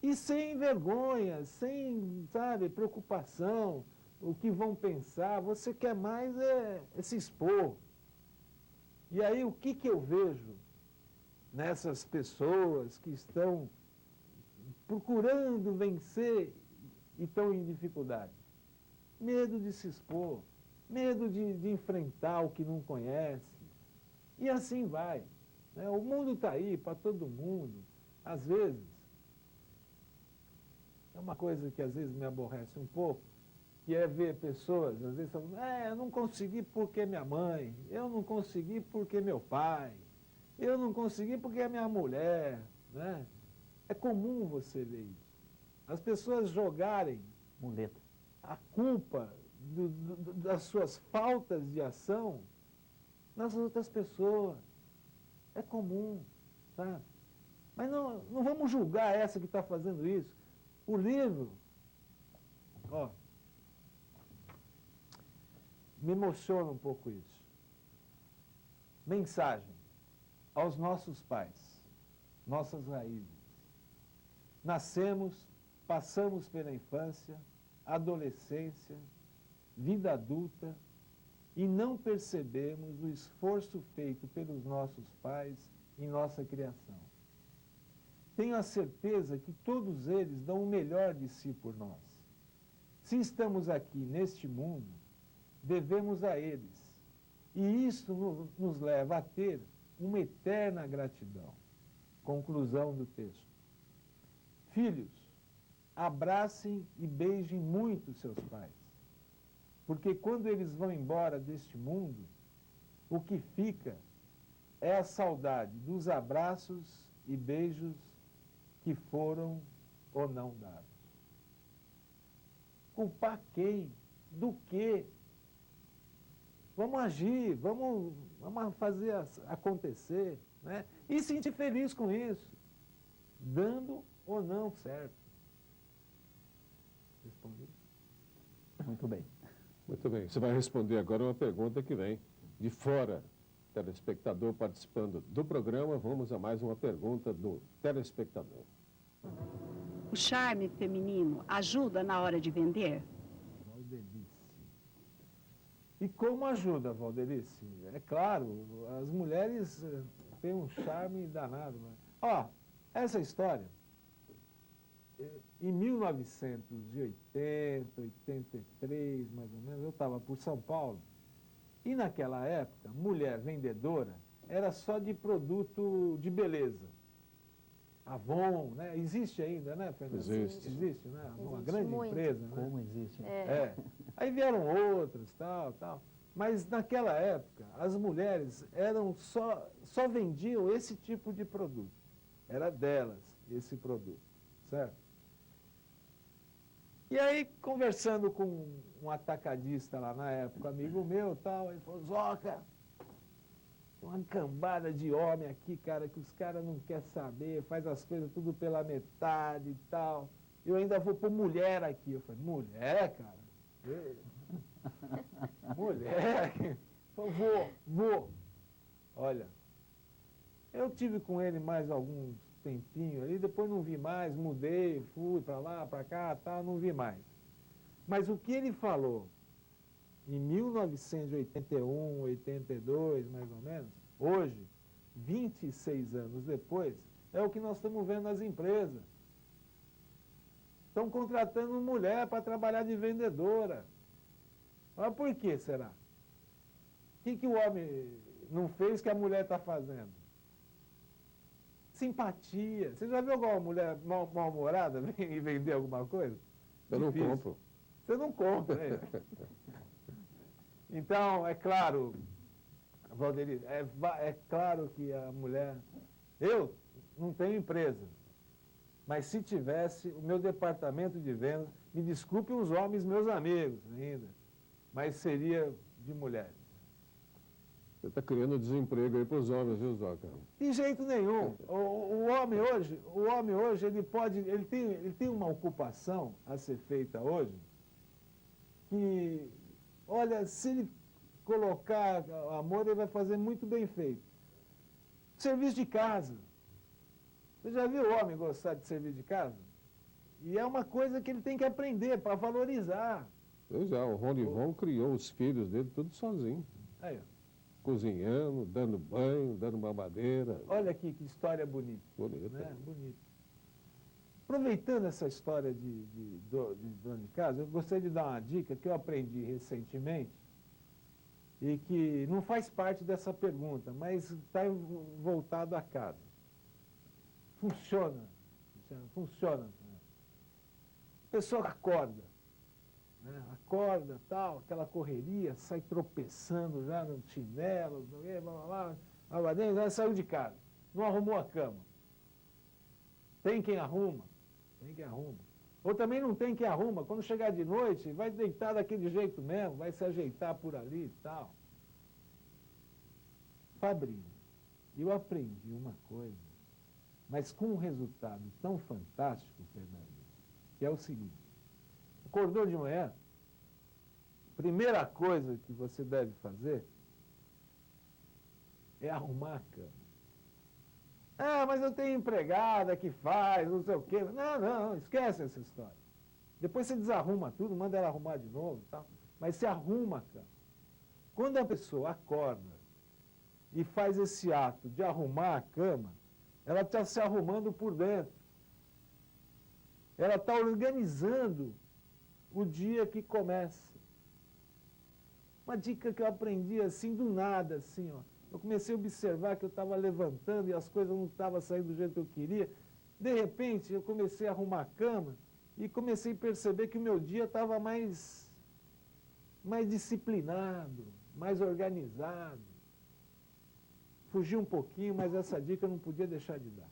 E sem vergonha, sem, sabe, preocupação, o que vão pensar, você quer mais se expor. E aí o que eu vejo nessas pessoas que estão procurando vencer e estão em dificuldade? Medo de se expor, medo de enfrentar o que não conhece. E assim vai. O mundo está aí para todo mundo. Às vezes, é uma coisa que às vezes me aborrece um pouco, que é ver pessoas, às vezes, falando, eu não consegui porque minha mãe, eu não consegui porque meu pai, eu não consegui porque é minha mulher, né? É comum você ver isso. As pessoas jogarem Muleta. a culpa das suas faltas de ação nas outras pessoas. É comum, tá? Mas não vamos julgar essa que está fazendo isso. O livro, me emociona um pouco isso. Mensagem aos nossos pais, nossas raízes. Nascemos, passamos pela infância, adolescência, vida adulta, e não percebemos o esforço feito pelos nossos pais em nossa criação. Tenho a certeza que todos eles dão o melhor de si por nós. Se estamos aqui neste mundo, devemos a eles. E isso nos leva a ter uma eterna gratidão. Conclusão do texto. Filhos, abracem e beijem muito seus pais. Porque quando eles vão embora deste mundo, o que fica é a saudade dos abraços e beijos que foram ou não dados. Culpar quem? Do quê? Vamos agir, vamos fazer acontecer, né? E sentir feliz com isso, dando ou não certo. Respondi? Muito bem. Muito bem. Você vai responder agora uma pergunta que vem de fora. Telespectador participando do programa. Vamos a mais uma pergunta do telespectador. O charme feminino ajuda na hora de vender? Valdelice. E como ajuda, Valdelice? É claro, as mulheres têm um charme danado. Essa história em 1980, 83, mais ou menos, eu estava por São Paulo, e naquela época, mulher vendedora era só de produto de beleza. Avon, né? Existe ainda, né, Fernando? Existe. Existe, né? Uma Existe grande muito. empresa, né? Como existe? É. Aí vieram outras, tal. Mas naquela época, as mulheres só vendiam esse tipo de produto. Era delas, esse produto, certo? E aí, conversando com um atacadista lá na época, amigo meu, tal, ele falou, Zoca, tem uma cambada de homem aqui, cara, que os caras não querem saber, faz as coisas tudo pela metade e tal. Eu ainda vou pôr mulher aqui. Eu falei, mulher, cara? Mulher? Eu falei, vou. Olha, eu tive com ele mais algum tempinho ali, depois não vi mais, mudei, fui para lá, para cá, tal, não vi mais. Mas o que ele falou em 1981, 82, mais ou menos, hoje, 26 anos depois, é o que nós estamos vendo nas empresas. Estão contratando mulher para trabalhar de vendedora. Mas por que será? O que o homem não fez que a mulher está fazendo? Simpatia. Você já viu alguma mulher mal-humorada vir vender alguma coisa? Eu não Difícil. compro. Você não compra, né? Então, é claro, Valdeir, é claro que a mulher... Eu não tenho empresa, mas se tivesse, o meu departamento de vendas, me desculpem os homens, meus amigos ainda, mas seria de mulheres. Você está criando desemprego aí para os homens, viu, Zoca? De jeito nenhum. O homem hoje, ele tem uma ocupação a ser feita hoje, que, olha, se ele colocar amor, ele vai fazer muito bem feito. Serviço de casa. Você já viu o homem gostar de serviço de casa? E é uma coisa que ele tem que aprender para valorizar. O Ronivon criou os filhos dele tudo sozinho. Aí, ó. Cozinhando, dando banho, dando mamadeira. Olha aqui que história bonita. Bonito. Né? Bonito. Aproveitando essa história de dona de casa, eu gostaria de dar uma dica que eu aprendi recentemente e que não faz parte dessa pergunta, mas está voltado à casa. Funciona. A pessoa acorda, né? Acorda, tal, aquela correria, sai tropeçando já no chinelo, blá, já saiu de casa, não arrumou a cama. Tem quem arruma. Ou também não tem quem arruma. Quando chegar de noite, vai deitar daquele jeito mesmo, vai se ajeitar por ali e tal. Fabrinho, eu aprendi uma coisa, mas com um resultado tão fantástico, Fernando, que é o seguinte. Acordou de manhã, primeira coisa que você deve fazer é arrumar a cama. Ah, mas eu tenho empregada que faz, não sei o quê. Não, esquece essa história. Depois você desarruma tudo, manda ela arrumar de novo e tal. Mas você arruma a cama. Quando a pessoa acorda e faz esse ato de arrumar a cama, ela está se arrumando por dentro. Ela está organizando o dia que começa. Uma dica que eu aprendi assim, do nada, assim, ó. Eu comecei a observar que eu estava levantando e as coisas não estavam saindo do jeito que eu queria. De repente, eu comecei a arrumar a cama e comecei a perceber que o meu dia estava mais disciplinado, mais organizado. Fugi um pouquinho, mas essa dica eu não podia deixar de dar.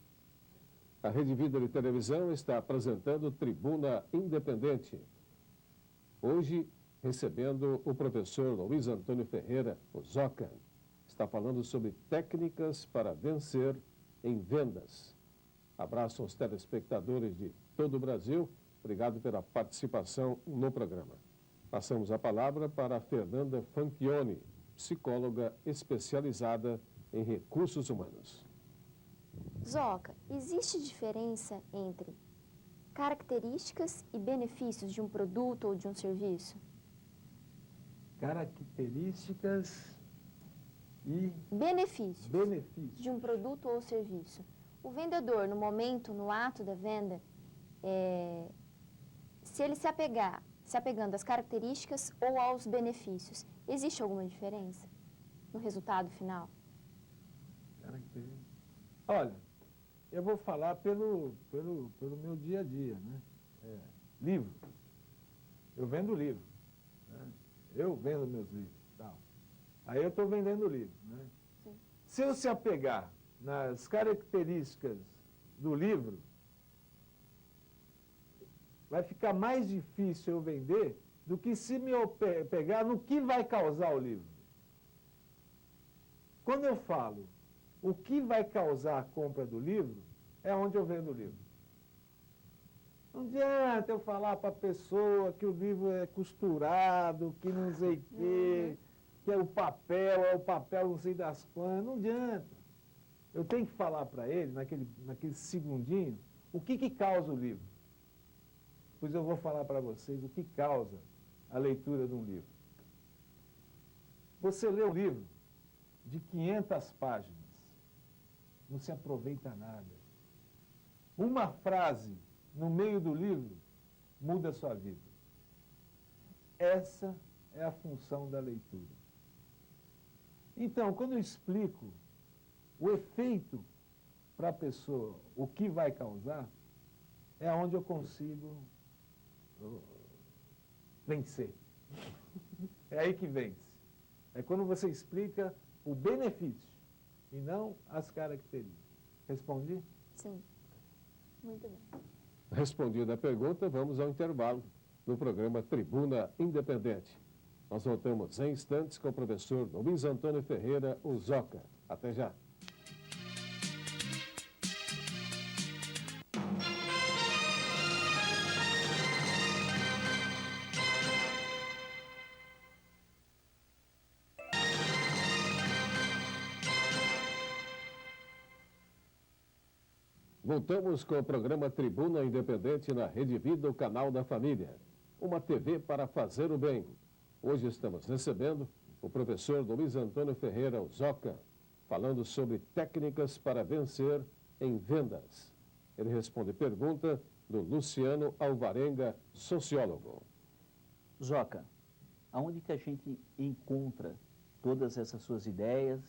A Rede Vida de Televisão está apresentando Tribuna Independente. Hoje, recebendo o professor Luiz Antônio Ferreira, o Zoca. Está falando sobre técnicas para vencer em vendas. Abraço aos telespectadores de todo o Brasil. Obrigado pela participação no programa. Passamos a palavra para a Fernanda Fanchioni, psicóloga especializada em recursos humanos. Zoca, existe diferença entre características e benefícios de um produto ou de um serviço? Características e Benefícios benefícios. de um produto ou serviço. O vendedor, no momento, no ato da venda, se ele se apegando às características ou aos benefícios, existe alguma diferença no resultado final? Olha, eu vou falar pelo meu dia a dia, né? Livro. Eu vendo livro. Né? Eu vendo meus livros. Tal. Aí eu estou vendendo livro. Né? Sim. Se eu se apegar nas características do livro, vai ficar mais difícil eu vender do que se me pegar no que vai causar o livro. Quando eu falo o que vai causar a compra do livro, é onde eu vendo o livro. Não adianta eu falar para a pessoa que o livro é costurado, que não sei o quê, que é o papel não sei das quantas, não adianta. Eu tenho que falar para ele, naquele segundinho, o que causa o livro. Pois eu vou falar para vocês o que causa a leitura de um livro. Você lê um livro de 500 páginas, não se aproveita nada. Uma frase no meio do livro muda a sua vida. Essa é a função da leitura. Então, quando eu explico o efeito para a pessoa, o que vai causar, é onde eu consigo vencer. É aí que vence. É quando você explica o benefício e não as características. Respondi? Sim. Muito bem. Respondida a pergunta, vamos ao intervalo no programa Tribuna Independente. Nós voltamos em instantes com o professor Luiz Antônio Ferreira, o Zoca. Até já. Voltamos com o programa Tribuna Independente na Rede Vida, o canal da família. Uma TV para fazer o bem. Hoje estamos recebendo o professor Luiz Antônio Ferreira, o Zoca, falando sobre técnicas para vencer em vendas. Ele responde pergunta do Luciano Alvarenga, sociólogo. Zoca, aonde que a gente encontra todas essas suas ideias,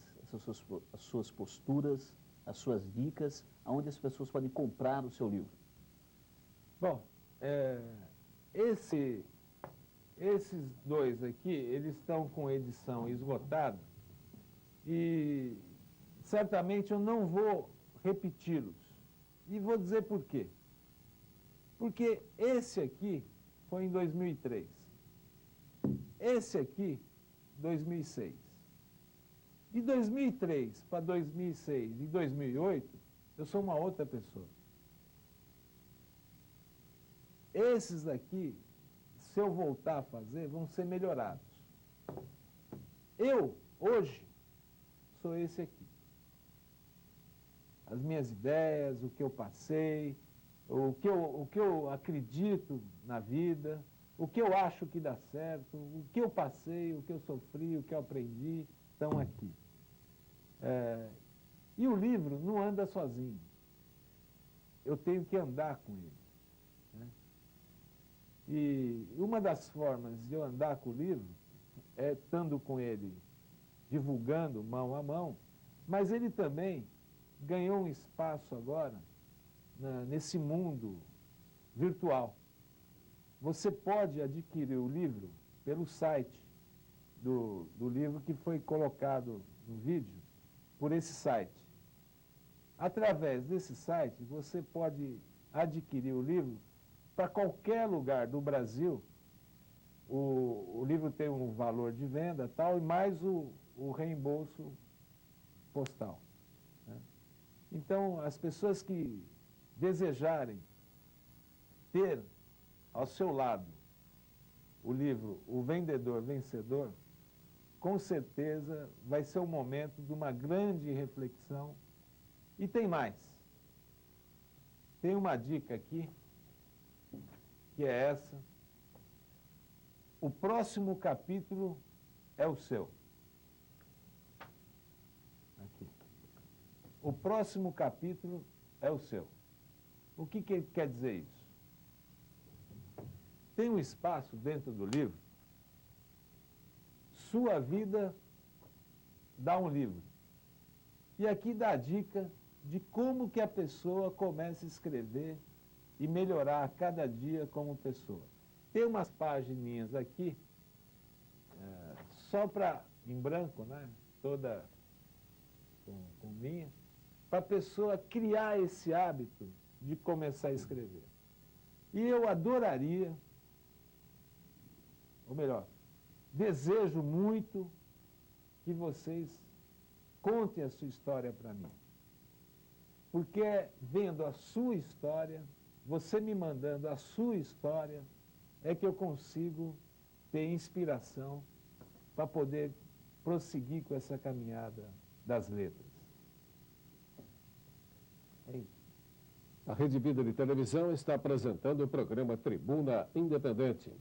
as suas posturas, as suas dicas, aonde as pessoas podem comprar o seu livro? Bom, esses dois aqui, eles estão com edição esgotada e certamente eu não vou repeti-los. E vou dizer por quê. Porque esse aqui foi em 2003. Esse aqui, 2006. De 2003 para 2006 e 2008, eu sou uma outra pessoa. Esses aqui, se eu voltar a fazer, vão ser melhorados. Eu, hoje, sou esse aqui. As minhas ideias, o que eu passei, o que eu acredito na vida, o que eu acho que dá certo, o que eu passei, o que eu sofri, o que eu aprendi, estão aqui. E o livro não anda sozinho. Eu tenho que andar com ele. Né? E uma das formas de eu andar com o livro é estando com ele, divulgando mão a mão, mas ele também ganhou um espaço agora nesse mundo virtual. Você pode adquirir o livro pelo site do livro que foi colocado no vídeo, por esse site. Através desse site, você pode adquirir o livro para qualquer lugar do Brasil. O livro tem um valor de venda tal, e mais o reembolso postal. Né? Então, as pessoas que desejarem ter ao seu lado o livro O Vendedor Vencedor, com certeza vai ser o momento de uma grande reflexão. E tem mais. Tem uma dica aqui, que é essa. O próximo capítulo é o seu. Aqui. O próximo capítulo é o seu. O que quer dizer isso? tem um espaço dentro do livro, Sua Vida Dá um Livro. E aqui dá a dica de como que a pessoa começa a escrever e melhorar a cada dia como pessoa. Tem umas pagininhas aqui, só para, em branco, né? Toda com linha, para a pessoa criar esse hábito de começar a escrever. E eu adoraria, ou melhor, desejo muito que vocês contem a sua história para mim. Porque vendo a sua história, você me mandando a sua história, é que eu consigo ter inspiração para poder prosseguir com essa caminhada das letras. É isso. A Rede Vida de Televisão está apresentando o programa Tribuna Independente.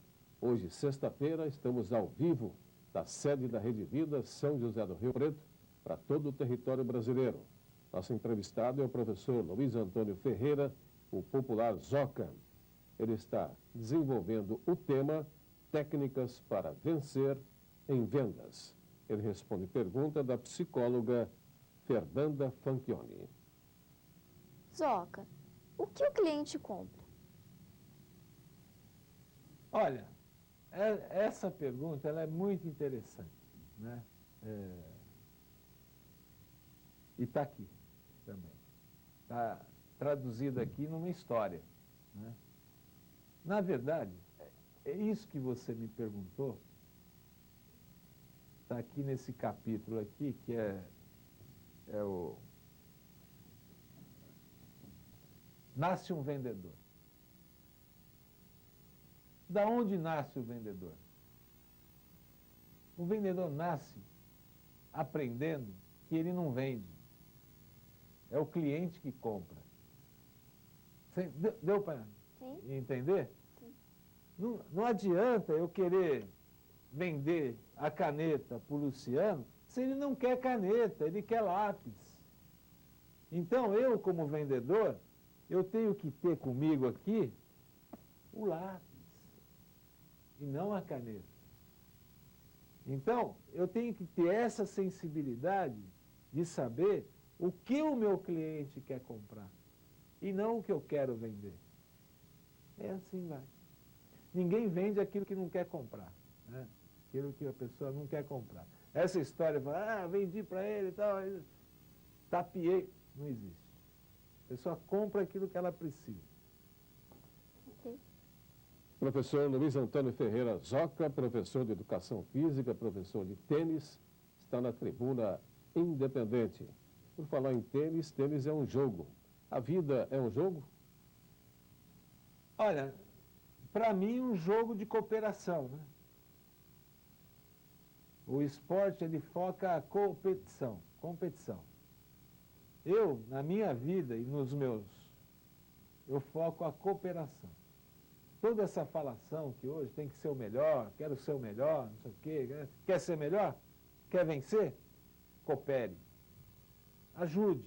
Hoje, sexta-feira, estamos ao vivo da sede da Rede Vida, São José do Rio Preto, para todo o território brasileiro. Nosso entrevistado é o professor Luiz Antônio Ferreira, o popular Zoca. Ele está desenvolvendo o tema Técnicas para Vencer em Vendas. Ele responde pergunta da psicóloga Fernanda Fanchioni. Zoca, o que o cliente compra? Olha, essa pergunta ela é muito interessante, né? E está aqui também. Está traduzida aqui numa história, né? Na verdade, é isso que você me perguntou, está aqui nesse capítulo aqui, que é o Nasce um Vendedor. Da onde nasce o vendedor? O vendedor nasce aprendendo que ele não vende. É o cliente que compra. Deu para entender? Sim. Não adianta eu querer vender a caneta para o Luciano se ele não quer caneta, ele quer lápis. Então, eu, como vendedor, eu tenho que ter comigo aqui o lápis e não a caneta. Então, eu tenho que ter essa sensibilidade de saber o que o meu cliente quer comprar e não o que eu quero vender. É assim, vai. Ninguém vende aquilo que não quer comprar, né? Aquilo que a pessoa não quer comprar. Essa história, vendi para ele e tal, tapiei, não existe. A pessoa compra aquilo que ela precisa. Ok. Professor Luiz Antônio Ferreira Zoca, professor de Educação Física, professor de tênis, está na Tribuna Independente. Por falar em tênis, tênis é um jogo. A vida é um jogo? Olha, para mim, um jogo de cooperação, né? O esporte, ele foca a competição. Eu, na minha vida e nos meus, eu foco a cooperação. Toda essa falação que hoje tem que ser o melhor, quero ser o melhor, não sei o quê, quer ser melhor? Quer vencer? Coopere. Ajude.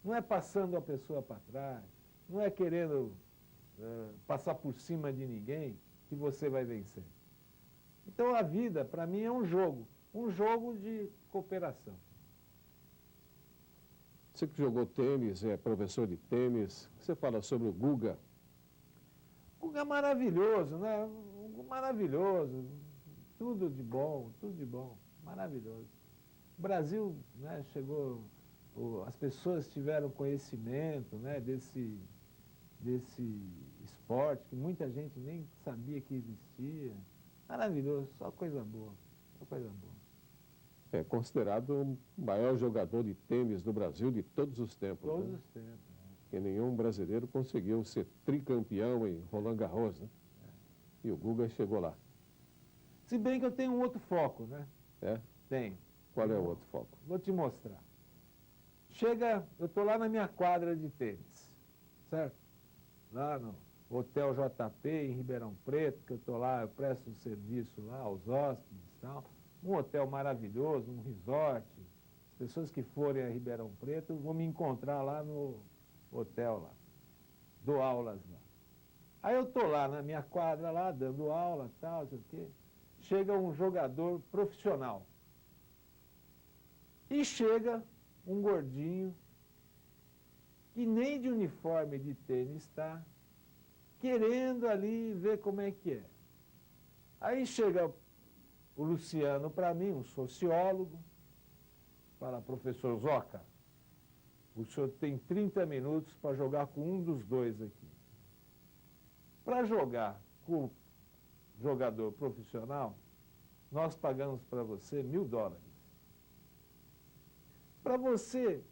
Não é passando a pessoa para trás, não é querendo passar por cima de ninguém que você vai vencer. Então a vida, para mim, é um jogo de cooperação. Você que jogou tênis, é professor de tênis, você fala sobre o Guga. O Guga é maravilhoso, né? Maravilhoso, tudo de bom, maravilhoso. O Brasil, né, chegou, as pessoas tiveram conhecimento, né, desse esporte que muita gente nem sabia que existia. Maravilhoso, só coisa boa. É considerado o maior jogador de tênis do Brasil de todos os tempos. Todos né? os tempos. Que nenhum brasileiro conseguiu ser tricampeão em Roland Garros, né? E o Guga chegou lá. Se bem que eu tenho um outro foco, né? É? Tenho. Qual é o outro foco? Vou te mostrar. Eu estou lá na minha quadra de tênis, certo? Lá no Hotel JP, em Ribeirão Preto, que eu estou lá, eu presto um serviço lá aos hóspedes e tal. Um hotel maravilhoso, um resort. As pessoas que forem a Ribeirão Preto vão me encontrar lá no hotel lá. Dou aulas lá. Aí eu estou lá na minha quadra, lá, dando aula, tal, não sei o quê. Chega um jogador profissional. E chega um gordinho, que nem de uniforme de tênis está, querendo ali ver como é que é. Aí chega o Luciano para mim, um sociólogo, fala, professor Zoca, o senhor tem 30 minutos para jogar com um dos dois aqui. Para jogar com o jogador profissional, nós pagamos para você $1.000. Para você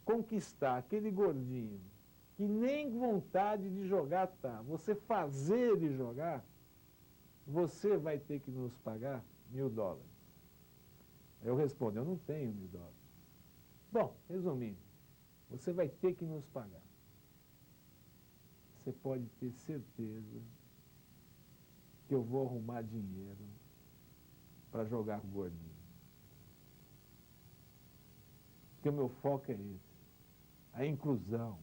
conquistar aquele gordinho que nem vontade de jogar tá, você fazer ele jogar, você vai ter que nos pagar $1.000. Eu respondo, eu não tenho $1.000. Bom, resumindo, você vai ter que nos pagar. Você pode ter certeza que eu vou arrumar dinheiro para jogar com o gordinho. Porque o meu foco é esse, a inclusão,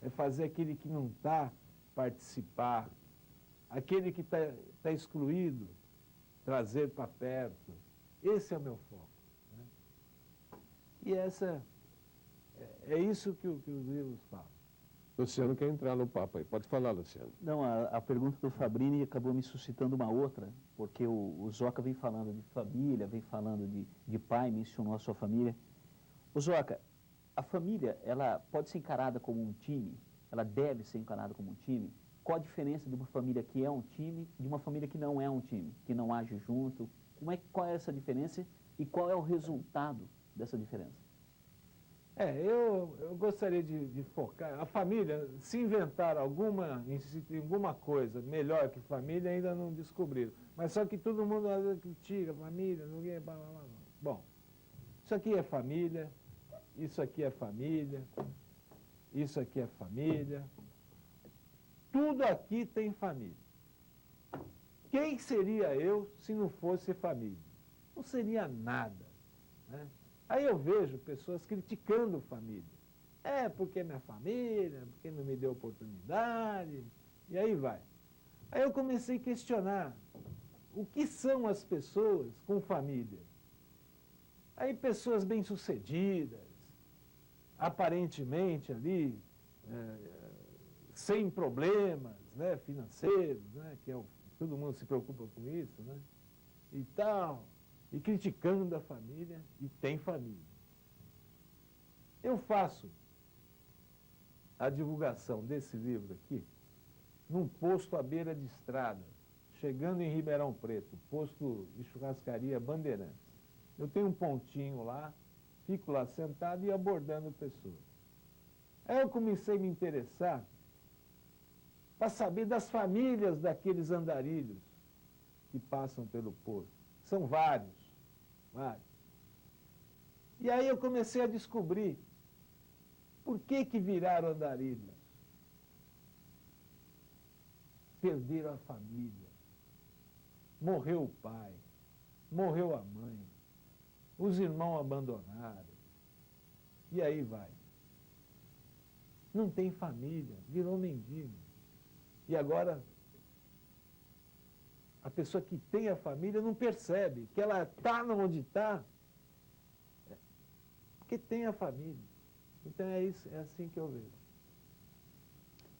é fazer aquele que não está participar, aquele que está excluído, trazer para perto. Esse é o meu foco. Né? E é isso que os livros falam. Luciano quer entrar no papo aí. Pode falar, Luciano. Não, a pergunta do Fabrini acabou me suscitando uma outra, porque o Zoca vem falando de família, vem falando de pai, mencionou a sua família. O Zoca, a família, ela pode ser encarada como um time, ela deve ser encarada como um time. Qual a diferença de uma família que é um time de uma família que não é um time, que não age junto? Qual é essa diferença e qual é o resultado dessa diferença? Eu gostaria de focar. A família, se inventar alguma coisa melhor que família, ainda não descobriram. Mas só que todo mundo às vezes critica, família, não é, blá, blá, blá. Bom, isso aqui é família, isso aqui é família, isso aqui é família. Tudo aqui tem família. Quem seria eu se não fosse família? Não seria nada, né? Aí eu vejo pessoas criticando família. Porque minha família, porque não me deu oportunidade, e aí vai. Aí eu comecei a questionar o que são as pessoas com família. Aí pessoas bem-sucedidas, aparentemente ali, sem problemas, né, financeiros, né, todo mundo se preocupa com isso, né, e tal, e criticando a família, e tem família. Eu faço a divulgação desse livro aqui num posto à beira de estrada, chegando em Ribeirão Preto, posto de churrascaria Bandeirantes. Eu tenho um pontinho lá, fico lá sentado e abordando pessoas. Aí eu comecei a me interessar para saber das famílias daqueles andarilhos que passam pelo posto. São vários. E aí eu comecei a descobrir por que viraram andarilhos. Perderam a família. Morreu o pai, morreu a mãe, os irmãos abandonaram. E aí vai. Não tem família, virou mendigo. E agora a pessoa que tem a família não percebe que ela está onde está, porque tem a família. Então é assim que eu vejo.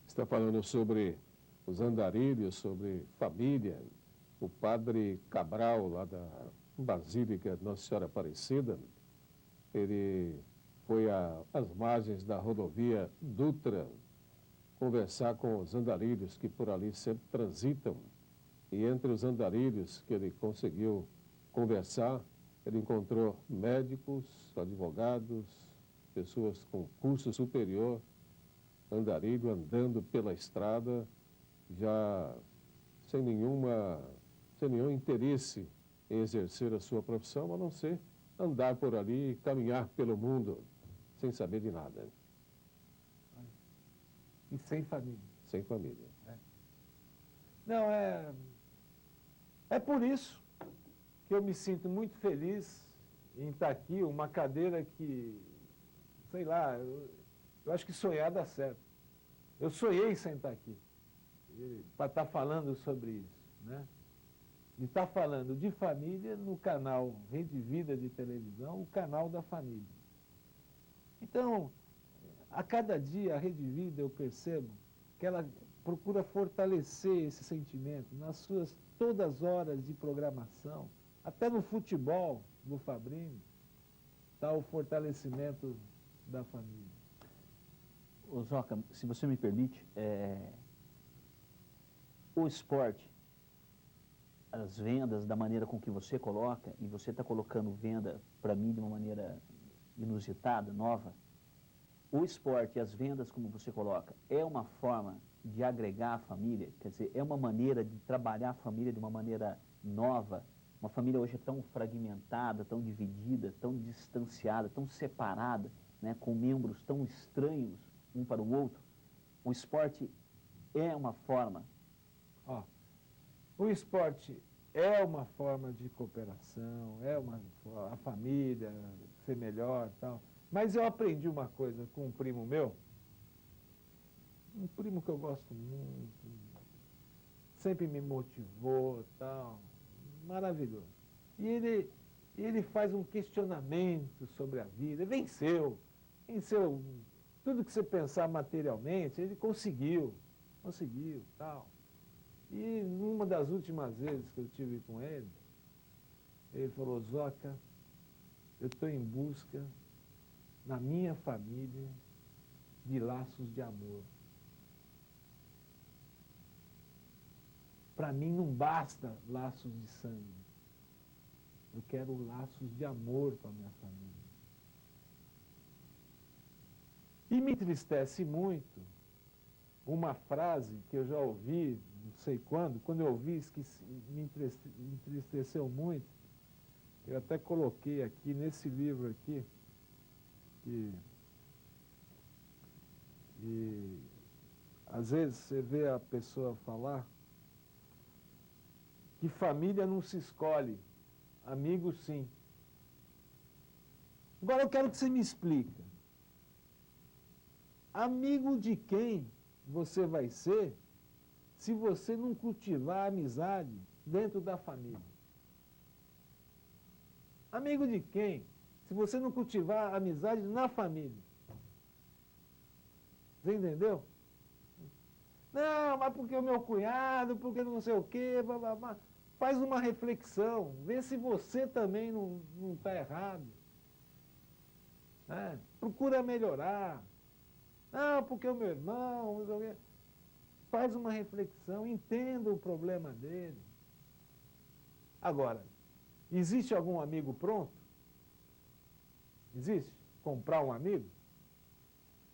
Está falando sobre os andarilhos, sobre família. O padre Cabral, lá da Basílica Nossa Senhora Aparecida, ele foi às margens da rodovia Dutra conversar com os andarilhos que por ali sempre transitam. E entre os andarilhos que ele conseguiu conversar, ele encontrou médicos, advogados, pessoas com curso superior, andarilho andando pela estrada, já sem nenhum interesse em exercer a sua profissão, a não ser andar por ali e caminhar pelo mundo, sem saber de nada. E sem família. Sem família. Não, é por isso que eu me sinto muito feliz em estar aqui, uma cadeira que, sei lá, eu acho que sonhar dá certo. Eu sonhei em sentar aqui para estar falando sobre isso, né? De estar falando de família no canal Rede Vida de televisão, o canal da família. Então, a cada dia a Rede Vida eu percebo que ela procura fortalecer esse sentimento nas suas todas as horas de programação, até no futebol do Fabrini, está o fortalecimento da família. Ô Joca, se você me permite, o esporte, as vendas, da maneira com que você coloca, e você está colocando venda, para mim, de uma maneira inusitada, nova, o esporte e as vendas, como você coloca, é uma forma de agregar a família, quer dizer, é uma maneira de trabalhar a família de uma maneira nova. Uma família hoje é tão fragmentada, tão dividida, tão distanciada, tão separada, né, com membros tão estranhos um para o outro. O esporte é uma forma. Ó, o esporte é uma forma de cooperação, a família ser melhor e tal. Mas eu aprendi uma coisa com um primo meu, um primo que eu gosto muito, sempre me motivou, tal, maravilhoso. E ele faz um questionamento sobre a vida, venceu tudo que você pensar materialmente, ele conseguiu, tal. E numa das últimas vezes que eu tive com ele falou, Zoca, eu estou em busca, na minha família, de laços de amor. Para mim não basta laços de sangue. Eu quero laços de amor com a minha família. E me entristece muito uma frase que eu já ouvi, não sei quando eu ouvi, me entristeceu muito. Eu até coloquei aqui nesse livro aqui, e às vezes você vê a pessoa falar que família não se escolhe, amigo sim. Agora eu quero que você me explique. Amigo de quem você vai ser se você não cultivar a amizade dentro da família? Amigo de quem se você não cultivar a amizade na família? Você entendeu? Não, mas porque o meu cunhado, porque não sei o quê, blá, blá, blá. Faz uma reflexão, vê se você também não está errado. Né? Procura melhorar. Não, porque o meu irmão, não sei o quê. Faz uma reflexão, entenda o problema dele. Agora, existe algum amigo pronto? Existe? Comprar um amigo?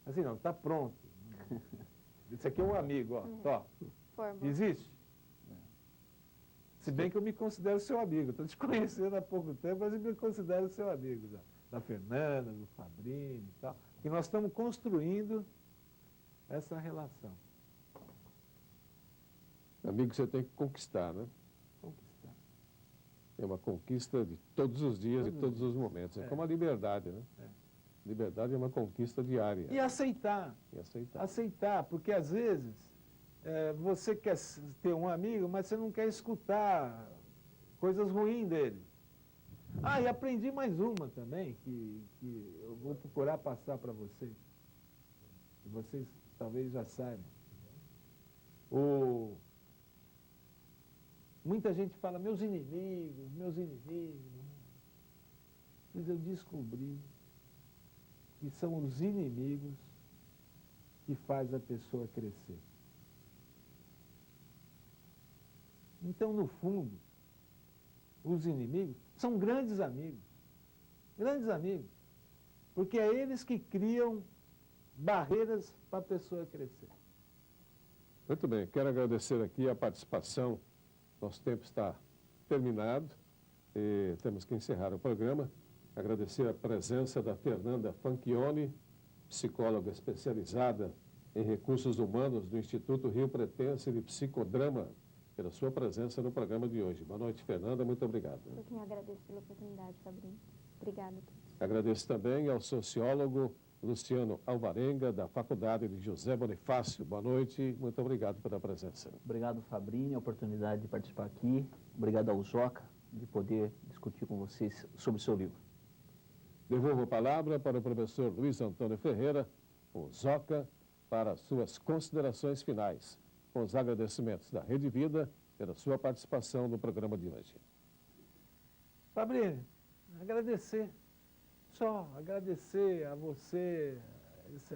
Assim, não, está pronto. Esse aqui é um amigo, ó. Existe? Se bem que eu me considero seu amigo. Estou te conhecendo há pouco tempo, mas eu me considero seu amigo. Da Fernanda, do Fabrini e tal. E nós estamos construindo essa relação. Amigo, você tem que conquistar, né? Conquistar. É uma conquista de todos os dias, de todos os momentos. É como a liberdade, né? Liberdade é uma conquista diária. E aceitar. Aceitar, porque às vezes você quer ter um amigo, mas você não quer escutar coisas ruins dele. Ah, e aprendi mais uma também, que eu vou procurar passar para vocês. Que vocês talvez já saibam. Muita gente fala, meus inimigos. Mas eu descobri que são os inimigos que faz a pessoa crescer. Então, no fundo, os inimigos são grandes amigos, porque é eles que criam barreiras para a pessoa crescer. Muito bem, quero agradecer aqui a participação. Nosso tempo está terminado e temos que encerrar o programa. Agradecer a presença da Fernanda Fanchione, psicóloga especializada em recursos humanos do Instituto Rio Pretense de Psicodrama, pela sua presença no programa de hoje. Boa noite, Fernanda, muito obrigado. Eu que agradeço pela oportunidade, Fabrini. Obrigada a todos. Agradeço também ao sociólogo Luciano Alvarenga, da Faculdade de José Bonifácio. Boa noite, muito obrigado pela presença. Obrigado, Fabrini, a oportunidade de participar aqui. Obrigado ao Joca de poder discutir com vocês sobre o seu livro. Devolvo a palavra para o professor Luiz Antônio Ferreira, o Zoca, para suas considerações finais, com os agradecimentos da Rede Vida pela sua participação no programa de hoje. Fabrini, agradecer. Só agradecer a você,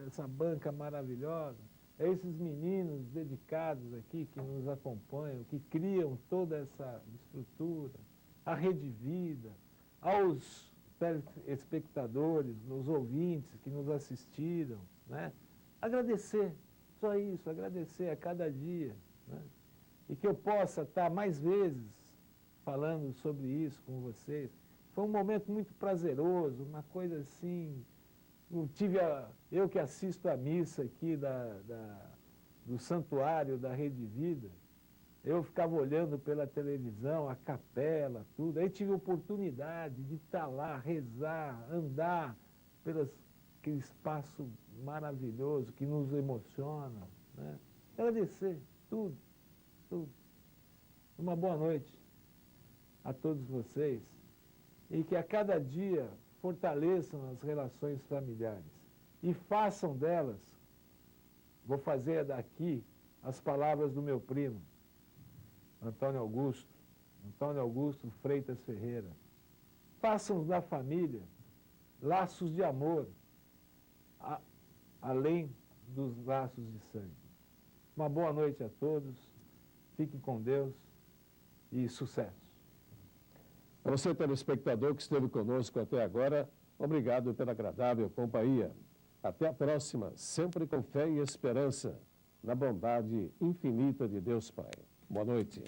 essa banca maravilhosa, a esses meninos dedicados aqui que nos acompanham, que criam toda essa estrutura, a Rede Vida, aos telespectadores, os ouvintes que nos assistiram, né? Agradecer, só isso, agradecer a cada dia, né? E que eu possa estar mais vezes falando sobre isso com vocês. Foi um momento muito prazeroso, uma coisa assim. Eu que assisto a missa aqui do santuário da Rede Vida, eu ficava olhando pela televisão, a capela, tudo. Aí tive a oportunidade de estar lá, rezar, andar aquele espaço maravilhoso que nos emociona, né? Agradecer tudo, tudo. Uma boa noite a todos vocês e que a cada dia fortaleçam as relações familiares e façam delas, vou fazer daqui as palavras do meu primo, Antônio Augusto Freitas Ferreira. Façam da família laços de amor, além dos laços de sangue. Uma boa noite a todos, fiquem com Deus e sucesso. A você, telespectador que esteve conosco até agora, obrigado pela agradável companhia. Até a próxima, sempre com fé e esperança, na bondade infinita de Deus Pai. Boa noite.